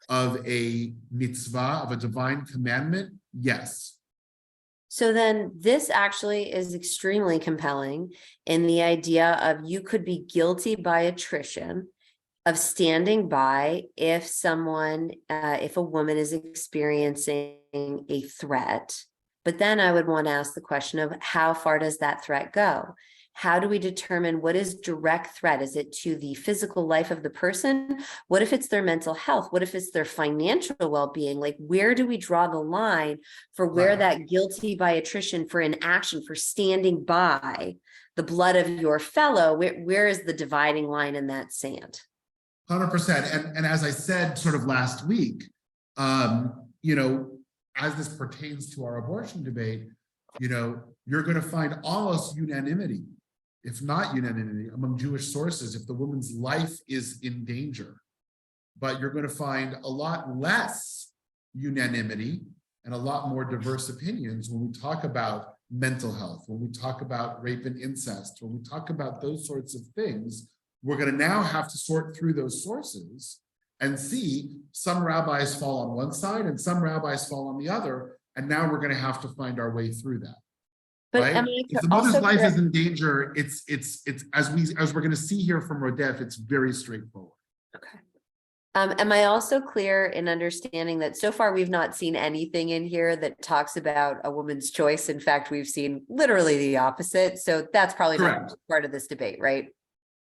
of a mitzvah, of a divine commandment? Yes. So then this actually is extremely compelling in the idea of you could be guilty by attrition of standing by if someone, if a woman is experiencing a threat. But then I would want to ask the question of how far does that threat go? How do we determine what is direct threat? Is it to the physical life of the person? What if it's their mental health? What if it's their financial well-being? Like, where do we draw the line for where Right. that guilty by attrition for inaction, for standing by the blood of your fellow, where is the dividing line in that sand? 100%. And as I said sort of last week, you know, as this pertains to our abortion debate, you know, you're going to find almost unanimity, if not unanimity, among Jewish sources if the woman's life is in danger. But you're going to find a lot less unanimity and a lot more diverse opinions when we talk about mental health, when we talk about rape and incest, when we talk about those sorts of things. We're going to now have to sort through those sources and see some rabbis fall on one side and some rabbis fall on the other. And now we're going to have to find our way through that. But Right? I mean, If the mother's life is in danger, it's as we're going to see here from Rodef, it's very straightforward. okay. Am I also clear in understanding that so far we've not seen anything in here that talks about a woman's choice? In fact, we've seen literally the opposite. So that's probably Correct. not part of this debate, right?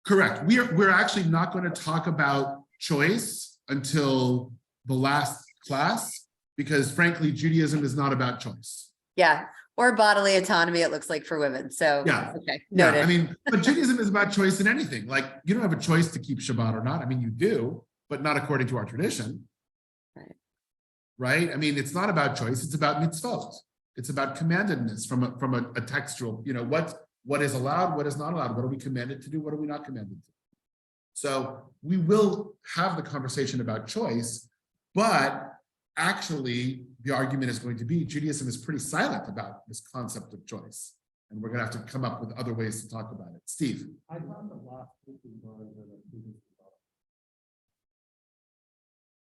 Correct. We're actually not going to talk about choice until the last class, because frankly, Judaism is not about choice. Yeah. Or bodily autonomy, it looks like for women. So, Yeah. okay. Yeah, Noted. I mean, but Judaism is about choice in anything. Like, you don't have a choice to keep Shabbat or not. I mean, you do, but not according to our tradition. Right. Right? I mean, it's not about choice. It's about mitzvot. It's about commandedness from a textual, you know, what is allowed, what is not allowed, what are we commanded to do, what are we not commanded to do. So we will have the conversation about choice, but actually the argument is going to be Judaism is pretty silent about this concept of choice. And we're going to have to come up with other ways to talk about it. Steve. I found the last week we learned that a student-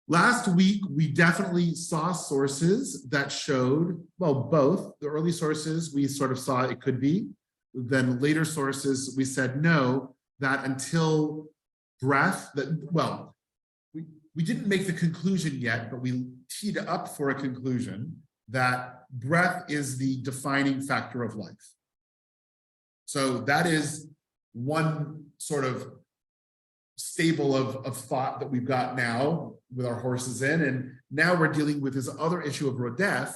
Last week, we definitely saw sources that showed, well, both. The early sources, we sort of saw it could be. Then later sources, we said no, that until breath, we didn't make the conclusion yet, but we teed up for a conclusion that breath is the defining factor of life. So that is one sort of stable of thought that we've got now with our horses in, and now we're dealing with this other issue of rodef.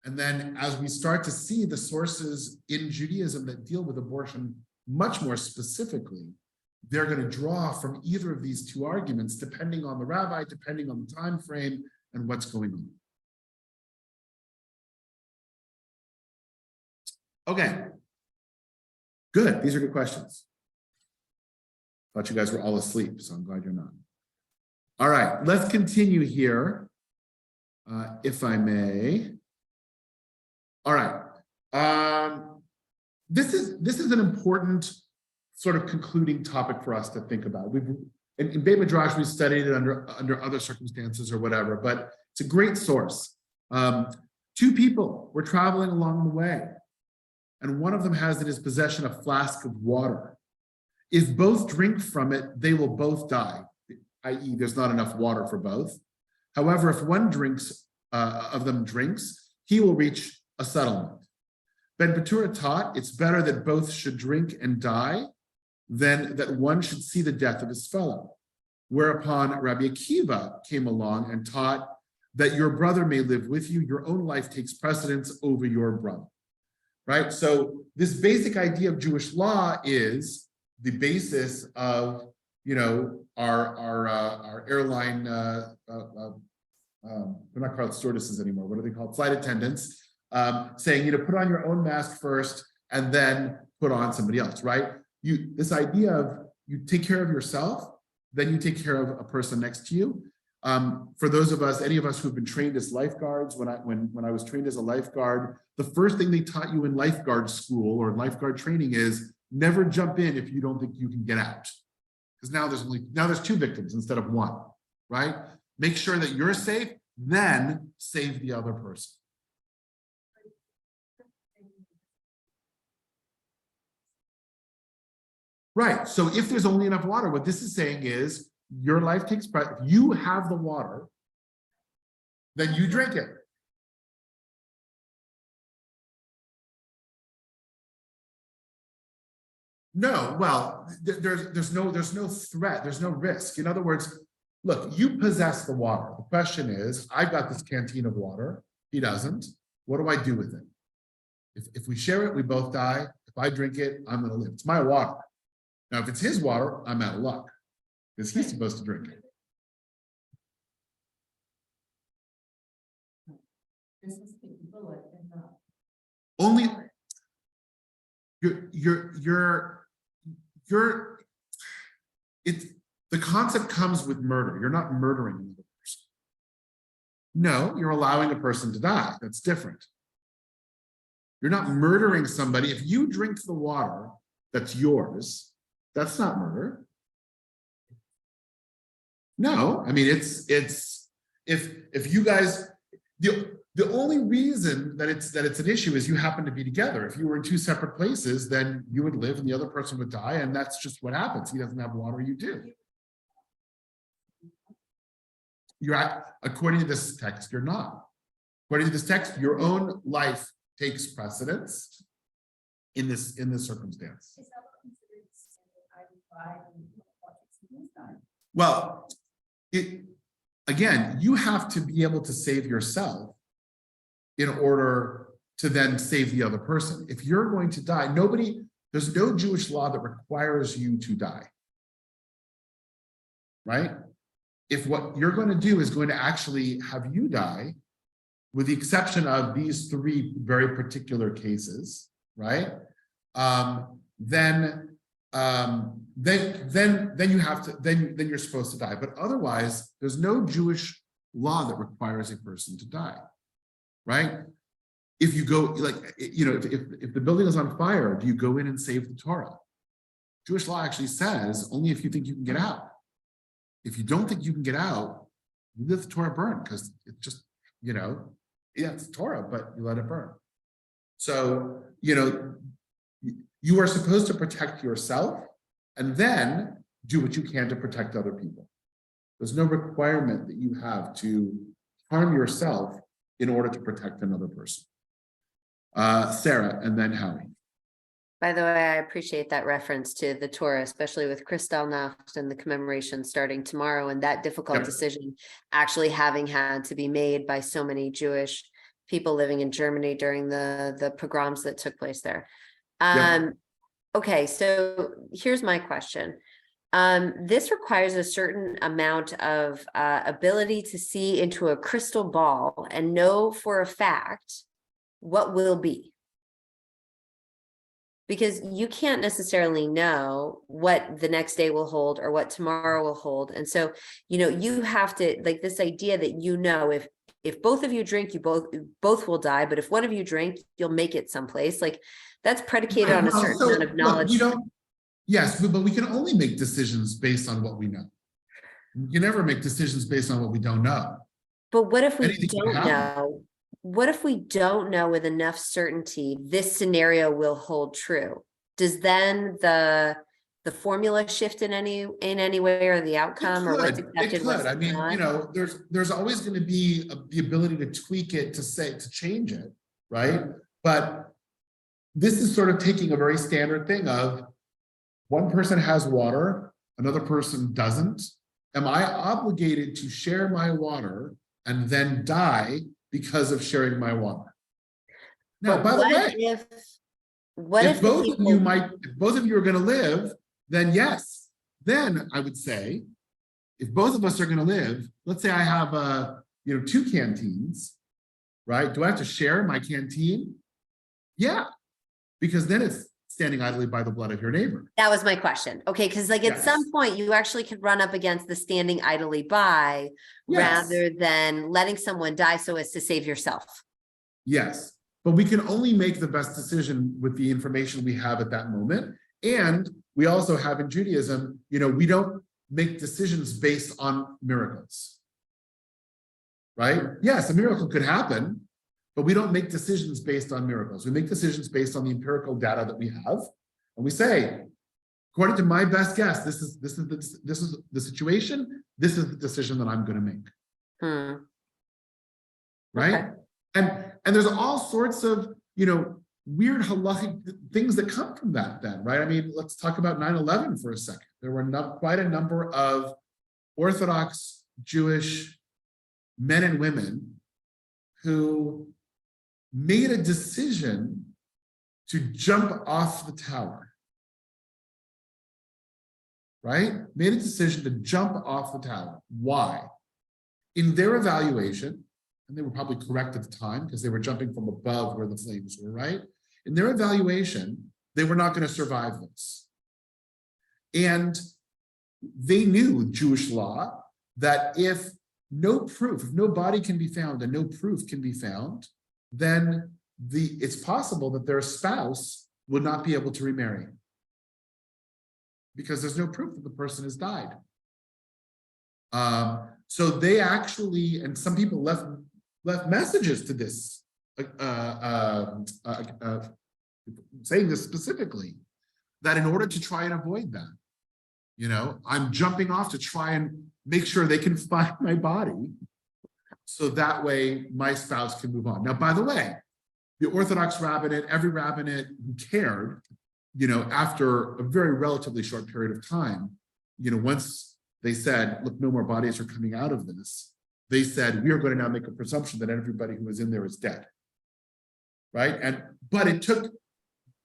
And then as we start to see the sources in Judaism that deal with abortion much more specifically, they're going to draw from either of these two arguments, depending on the rabbi, depending on the time frame and what's going on. Okay, good. These are good questions. Thought you guys were all asleep, so I'm glad you're not. All right, let's continue here, if I may. All right, this is an important sort of concluding topic for us to think about. In Beit Midrash, we studied it under other circumstances or whatever, but it's a great source. Two people were traveling along the way, and one of them has in his possession a flask of water. If both drink from it, they will both die, i.e. there's not enough water for both. However, if one of them drinks, he will reach a settlement. Ben Batura taught it's better that both should drink and die than that one should see the death of his fellow. Whereupon Rabbi Akiva came along and taught that your brother may live with you, your own life takes precedence over your brother. Right? So this basic idea of Jewish law is the basis of, you know, our airline they're not called stewardesses anymore. What are they called? Flight attendants, saying, put on your own mask first and then put on somebody else, right? This idea of you take care of yourself, then you take care of a person next to you. For those of us, any of us who've been trained as lifeguards, when I was trained as a lifeguard, the first thing they taught you in lifeguard school or lifeguard training is never jump in if you don't think you can get out. Because now there's 2 victims instead of 1, right? Make sure that you're safe, then save the other person. Right, so if there's only enough water, what this is saying is your life takes priority. If you have the water, then you drink it. No, well, there's no threat, there's no risk. In other words, look, you possess the water. The question is, I've got this canteen of water, he doesn't. What do I do with it? If we share it, we both die. If I drink it, I'm gonna live. It's my water. Now, if it's his water, I'm out of luck because he's supposed to drink it. Only the concept comes with murder. You're not murdering another person. No, you're allowing a person to die. That's different. You're not murdering somebody. If you drink the water that's yours, that's not murder. No, I mean, it's if you guys, the only reason that it's an issue is you happen to be together. If you were in 2 separate places, then you would live and the other person would die, and that's just what happens. He doesn't have water, you do. According to this text, you're not. According to this text, your own life takes precedence in this circumstance. Well, again, you have to be able to save yourself in order to then save the other person. If you're going to die, there's no Jewish law that requires you to die, right? If what you're going to do is going to actually have you die, with the exception of these 3 very particular cases, right? Then you have to, then you're supposed to die. But otherwise, there's no Jewish law that requires a person to die, right? If you go, if the building is on fire, do you go in and save the Torah? Jewish law actually says only if you think you can get out. If you don't think you can get out, you let the Torah burn, because it's just, it's Torah, but you let it burn. So, you are supposed to protect yourself and then do what you can to protect other people. There's no requirement that you have to harm yourself in order to protect another person. Sarah, and then Howie. By the way, I appreciate that reference to the Torah, especially with Kristallnacht and the commemoration starting tomorrow, and that difficult Yep. decision actually having had to be made by so many Jewish people living in Germany during the pogroms that took place there. Yep. Okay, so here's my question. This requires a certain amount of ability to see into a crystal ball and know for a fact what will be. Because you can't necessarily know what the next day will hold or what tomorrow will hold. And so, you have to, like, this idea that, if both of you drink, you both will die. But if one of you drink, you'll make it someplace. Like, that's predicated on a certain amount of knowledge. Yes, but we can only make decisions based on what we know. You can never make decisions based on what we don't know. But what if we Anything can don't happen. know? What if we don't know with enough certainty this scenario will hold true? Does then the formula shift in any way, or the outcome, or what's accepted? What's I mean, not? there's always going to be the ability to tweak it, to change it, right? But this is sort of taking a very standard thing of one person has water, another person doesn't. Am I obligated to share my water and then die because of sharing my water? Now, by the way, if both of you are going to live, then yes. Then I would say, if both of us are going to live, let's say I have 2 canteens, right? Do I have to share my canteen? Yeah, because then it's standing idly by the blood of your neighbor. That was my question. Okay, because like at some Yes. point you actually could run up against the standing idly by Yes. rather than letting someone die so as to save yourself. Yes, but we can only make the best decision with the information we have at that moment. And we also have in Judaism, we don't make decisions based on miracles. Right? Yes, a miracle could happen, but we don't make decisions based on miracles. We make decisions based on the empirical data that we have. And we say, according to my best guess, this is the situation, this is the decision that I'm going to make. Right? Okay. And there's all sorts of, weird halachic things that come from that then, right? I mean, let's talk about 9/11 for a second. There were quite a number of Orthodox Jewish men and women who made a decision to jump off the tower, right? Made a decision to jump off the tower. Why? In their evaluation, and they were probably correct at the time because they were jumping from above where the flames were, right? In their evaluation, they were not going to survive this. And they knew with Jewish law that if no body can be found and no proof can be found, then it's possible that their spouse would not be able to remarry because there's no proof that the person has died. So they actually, and some people left messages to this, saying this specifically, that in order to try and avoid that, I'm jumping off to try and make sure they can find my body, so that way my spouse can move on. Now, by the way, the Orthodox rabbinate, every rabbinate who cared, after a very relatively short period of time, once they said, look, no more bodies are coming out of this, they said, we are going to now make a presumption that everybody who was in there is dead, right? But it took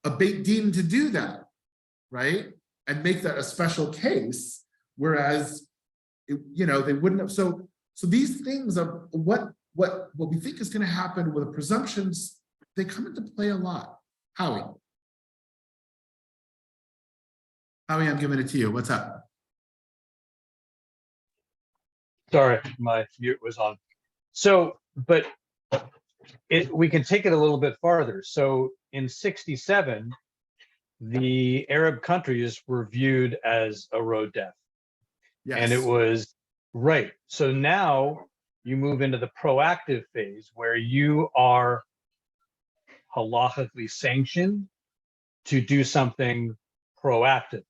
a Beit Din to do that, right? And make that a special case, whereas, they wouldn't have. So these things of what we think is going to happen with the presumptions, they come into play a lot. Howie, I'm giving it to you. What's up? Sorry, my mute was on. So, but we can take it a little bit farther. So in 67, the Arab countries were viewed as a road death. Yes. And it was right. So now you move into the proactive phase where you are halachically sanctioned to do something proactive.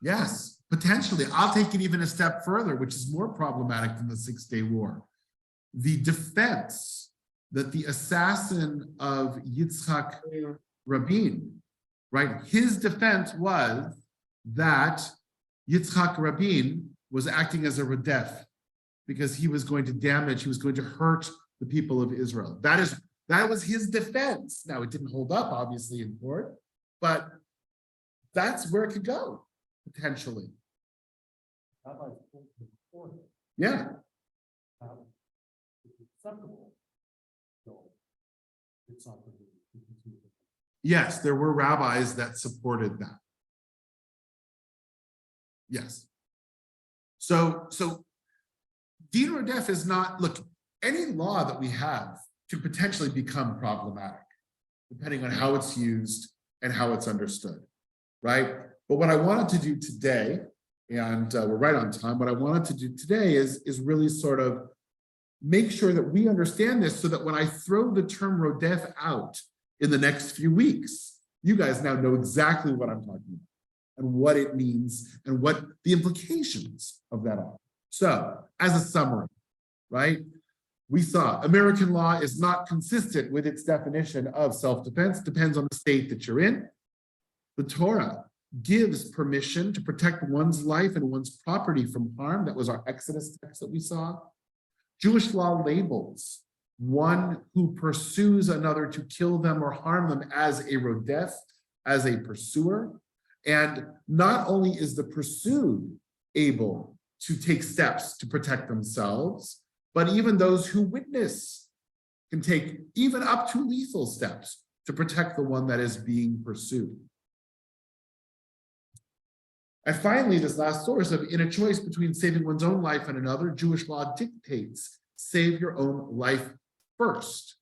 Yes, potentially. I'll take it even a step further, which is more problematic than the 6-Day War. The defense that the assassin of Yitzhak Rabin, right? His defense was that Yitzhak Rabin was acting as a redef because he was going to hurt the people of Israel. That was his defense. Now, it didn't hold up, obviously, in court, but that's where it could go, potentially. Yeah. It's acceptable. So it's not. Yes, there were rabbis that supported that. Yes. So Din Rodef is not, look, any law that we have can potentially become problematic, depending on how it's used and how it's understood, right? But what I wanted to do today, and we're right on time, what I wanted to do today is really sort of make sure that we understand this so that when I throw the term Rodef out in the next few weeks, you guys now know exactly what I'm talking about and what it means and what the implications of that are. So, as a summary, right? We saw American law is not consistent with its definition of self-defense, depends on the state that you're in. The Torah gives permission to protect one's life and one's property from harm. That was our Exodus text that we saw. Jewish law labels one who pursues another to kill them or harm them as a rodef, as a pursuer. And not only is the pursued able to take steps to protect themselves, but even those who witness can take even up to lethal steps to protect the one that is being pursued. And finally, this last source of in a choice between saving one's own life and another, Jewish law dictates save your own life first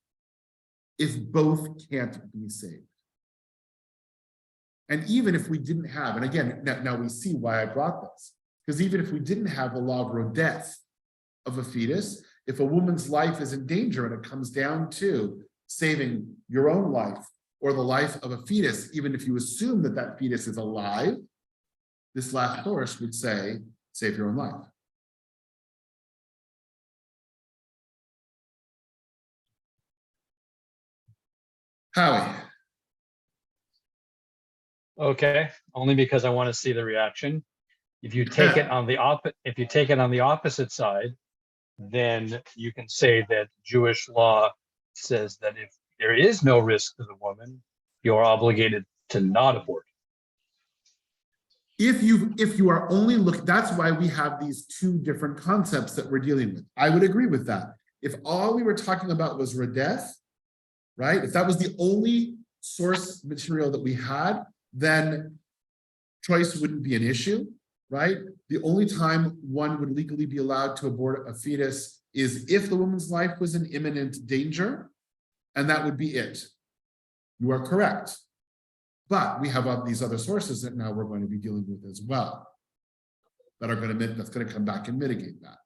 if both can't be saved. And even if we didn't have, and again, now we see why I brought this, because even if we didn't have the law of death of a fetus, if a woman's life is in danger and it comes down to saving your own life or the life of a fetus, even if you assume that that fetus is alive, this last source would say, save your own life. Howie. Okay, only because I want to see the reaction. If you take it on the opposite side, then you can say that Jewish law says that if there is no risk to the woman, you're obligated to not abort. If you are only looking, that's why we have these two different concepts that we're dealing with. I would agree with that. If all we were talking about was redeth, right? If that was the only source material that we had, then choice wouldn't be an issue, right? The only time one would legally be allowed to abort a fetus is if the woman's life was in imminent danger, and that would be it. You are correct. But we have these other sources that now we're going to be dealing with as well, that's going to come back and mitigate that.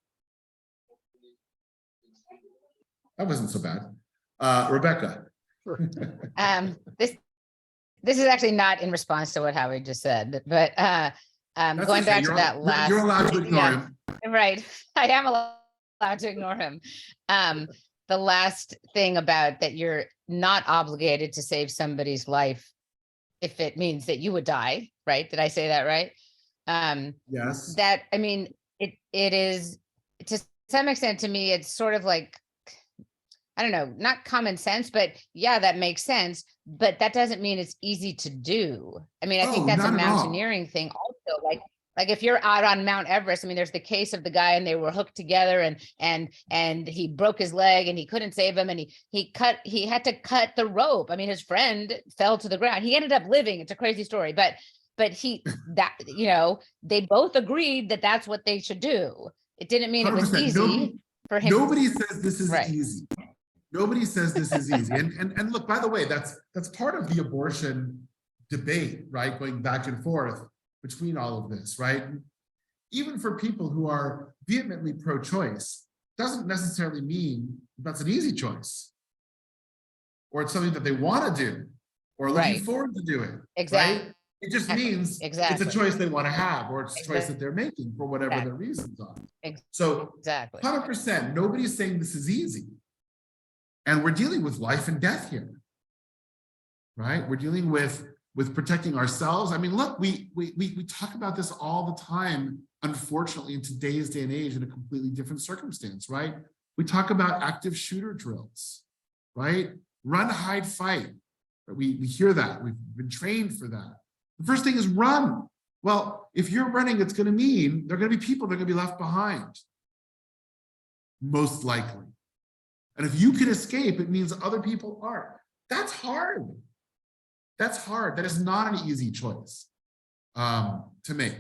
That wasn't so bad. Rebecca. This is actually not in response to what Howie just said, but That's going okay. back to that last. You're allowed to ignore him. Right, I am allowed to ignore him. The last thing about that you're not obligated to save somebody's life if it means that you would die, right? Did I say that right? Yes. That, I mean, it is, to some extent, to me, it's sort of like, I don't know, not common sense, but yeah, that makes sense. But that doesn't mean it's easy to do. I mean, I think that's a mountaineering thing also. Like if you're out on Mount Everest, I mean, there's the case of the guy and they were hooked together and he broke his leg and he couldn't save him and he had to cut the rope. I mean, his friend fell to the ground. He ended up living. It's a crazy story, but they both agreed that that's what they should do. It didn't mean it was easy for him. Nobody says this is easy. Nobody says this is easy. And look, by the way, that's part of the abortion debate, right? Going back and forth between all of this, right? Even for people who are vehemently pro-choice, doesn't necessarily mean that's an easy choice. Or it's something that they want to do, or looking forward to doing. Exactly. Right? It just means it's a choice they want to have, or it's a choice that they're making for whatever their reasons are. So 100%, nobody's saying this is easy. And we're dealing with life and death here, right? We're dealing with protecting ourselves. I mean, look, we talk about this all the time, unfortunately, in today's day and age in a completely different circumstance, right? We talk about active shooter drills, right? Run, hide, fight. We hear that. We've been trained for that. The first thing is run. Well, if you're running, it's going to mean there are going to be people that are going to be left behind, most likely. And if you can escape, it means other people aren't. That's hard. That's hard. That is not an easy choice to make,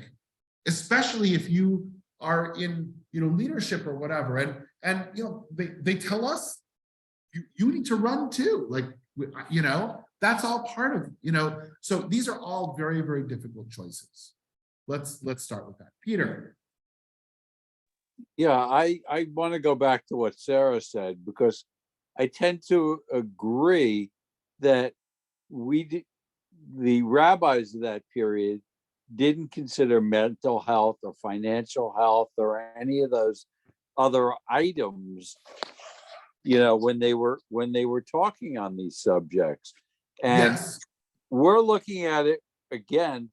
especially if you are in leadership or whatever. And they tell us you need to run too. Like that's all part of So these are all very, very difficult choices. Let's start with that, Peter. Yeah, I want to go back to what Sarah said, because I tend to agree that the rabbis of that period didn't consider mental health or financial health or any of those other items, when they were talking on these subjects. And we're looking at it again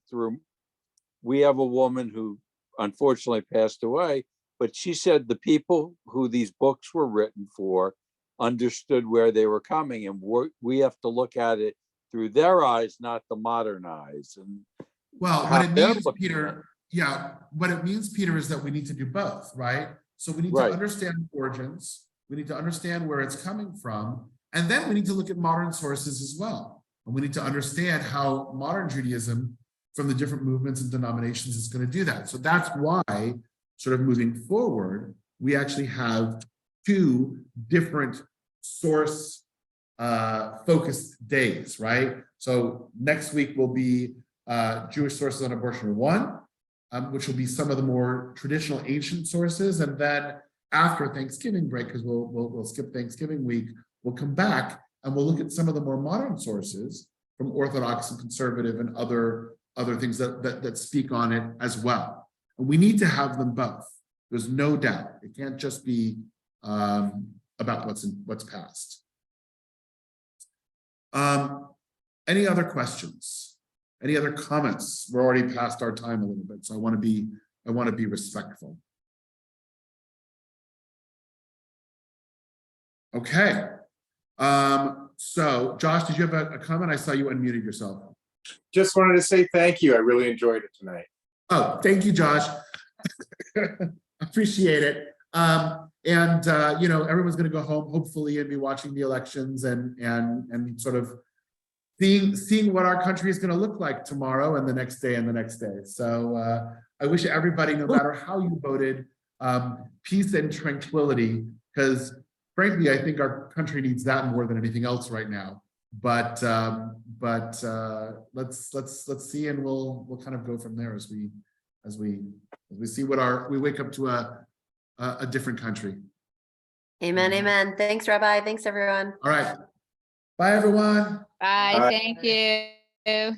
we have a woman who unfortunately passed away, but she said the people who these books were written for understood where they were coming, and we have to look at it through their eyes, not the modern eyes. And what it means, Peter, what it means, Peter, is that we need to do both, right? So we need Right. to understand origins, we need to understand where it's coming from, and then we need to look at modern sources as well. And we need to understand how modern Judaism from the different movements and denominations is going to do that. So that's why, sort of moving forward, we actually have 2 different source focused days, right? So next week will be Jewish sources on abortion 1, which will be some of the more traditional ancient sources. And then after Thanksgiving break, because we'll skip Thanksgiving week, we'll come back and we'll look at some of the more modern sources from Orthodox and conservative and other things that speak on it as well. And we need to have them both. There's no doubt. It can't just be about what's past. Any other questions? Any other comments? We're already past our time a little bit, so I want to be respectful. Okay. So Josh, did you have a comment? I saw you unmuted yourself. Just wanted to say thank you. I really enjoyed it tonight. Oh, thank you, Josh. Appreciate it. You know, everyone's going to go home hopefully and be watching the elections and sort of seeing what our country is going to look like tomorrow and the next day and the next day. So I wish everybody, no matter how you voted, peace and tranquility, because frankly, I think our country needs that more than anything else right now. But let's see, and we'll kind of go from there as we see what we wake up to a different country. Amen. Amen. Thanks, Rabbi. Thanks, everyone. All right. Bye, everyone. Bye, Bye. thank you.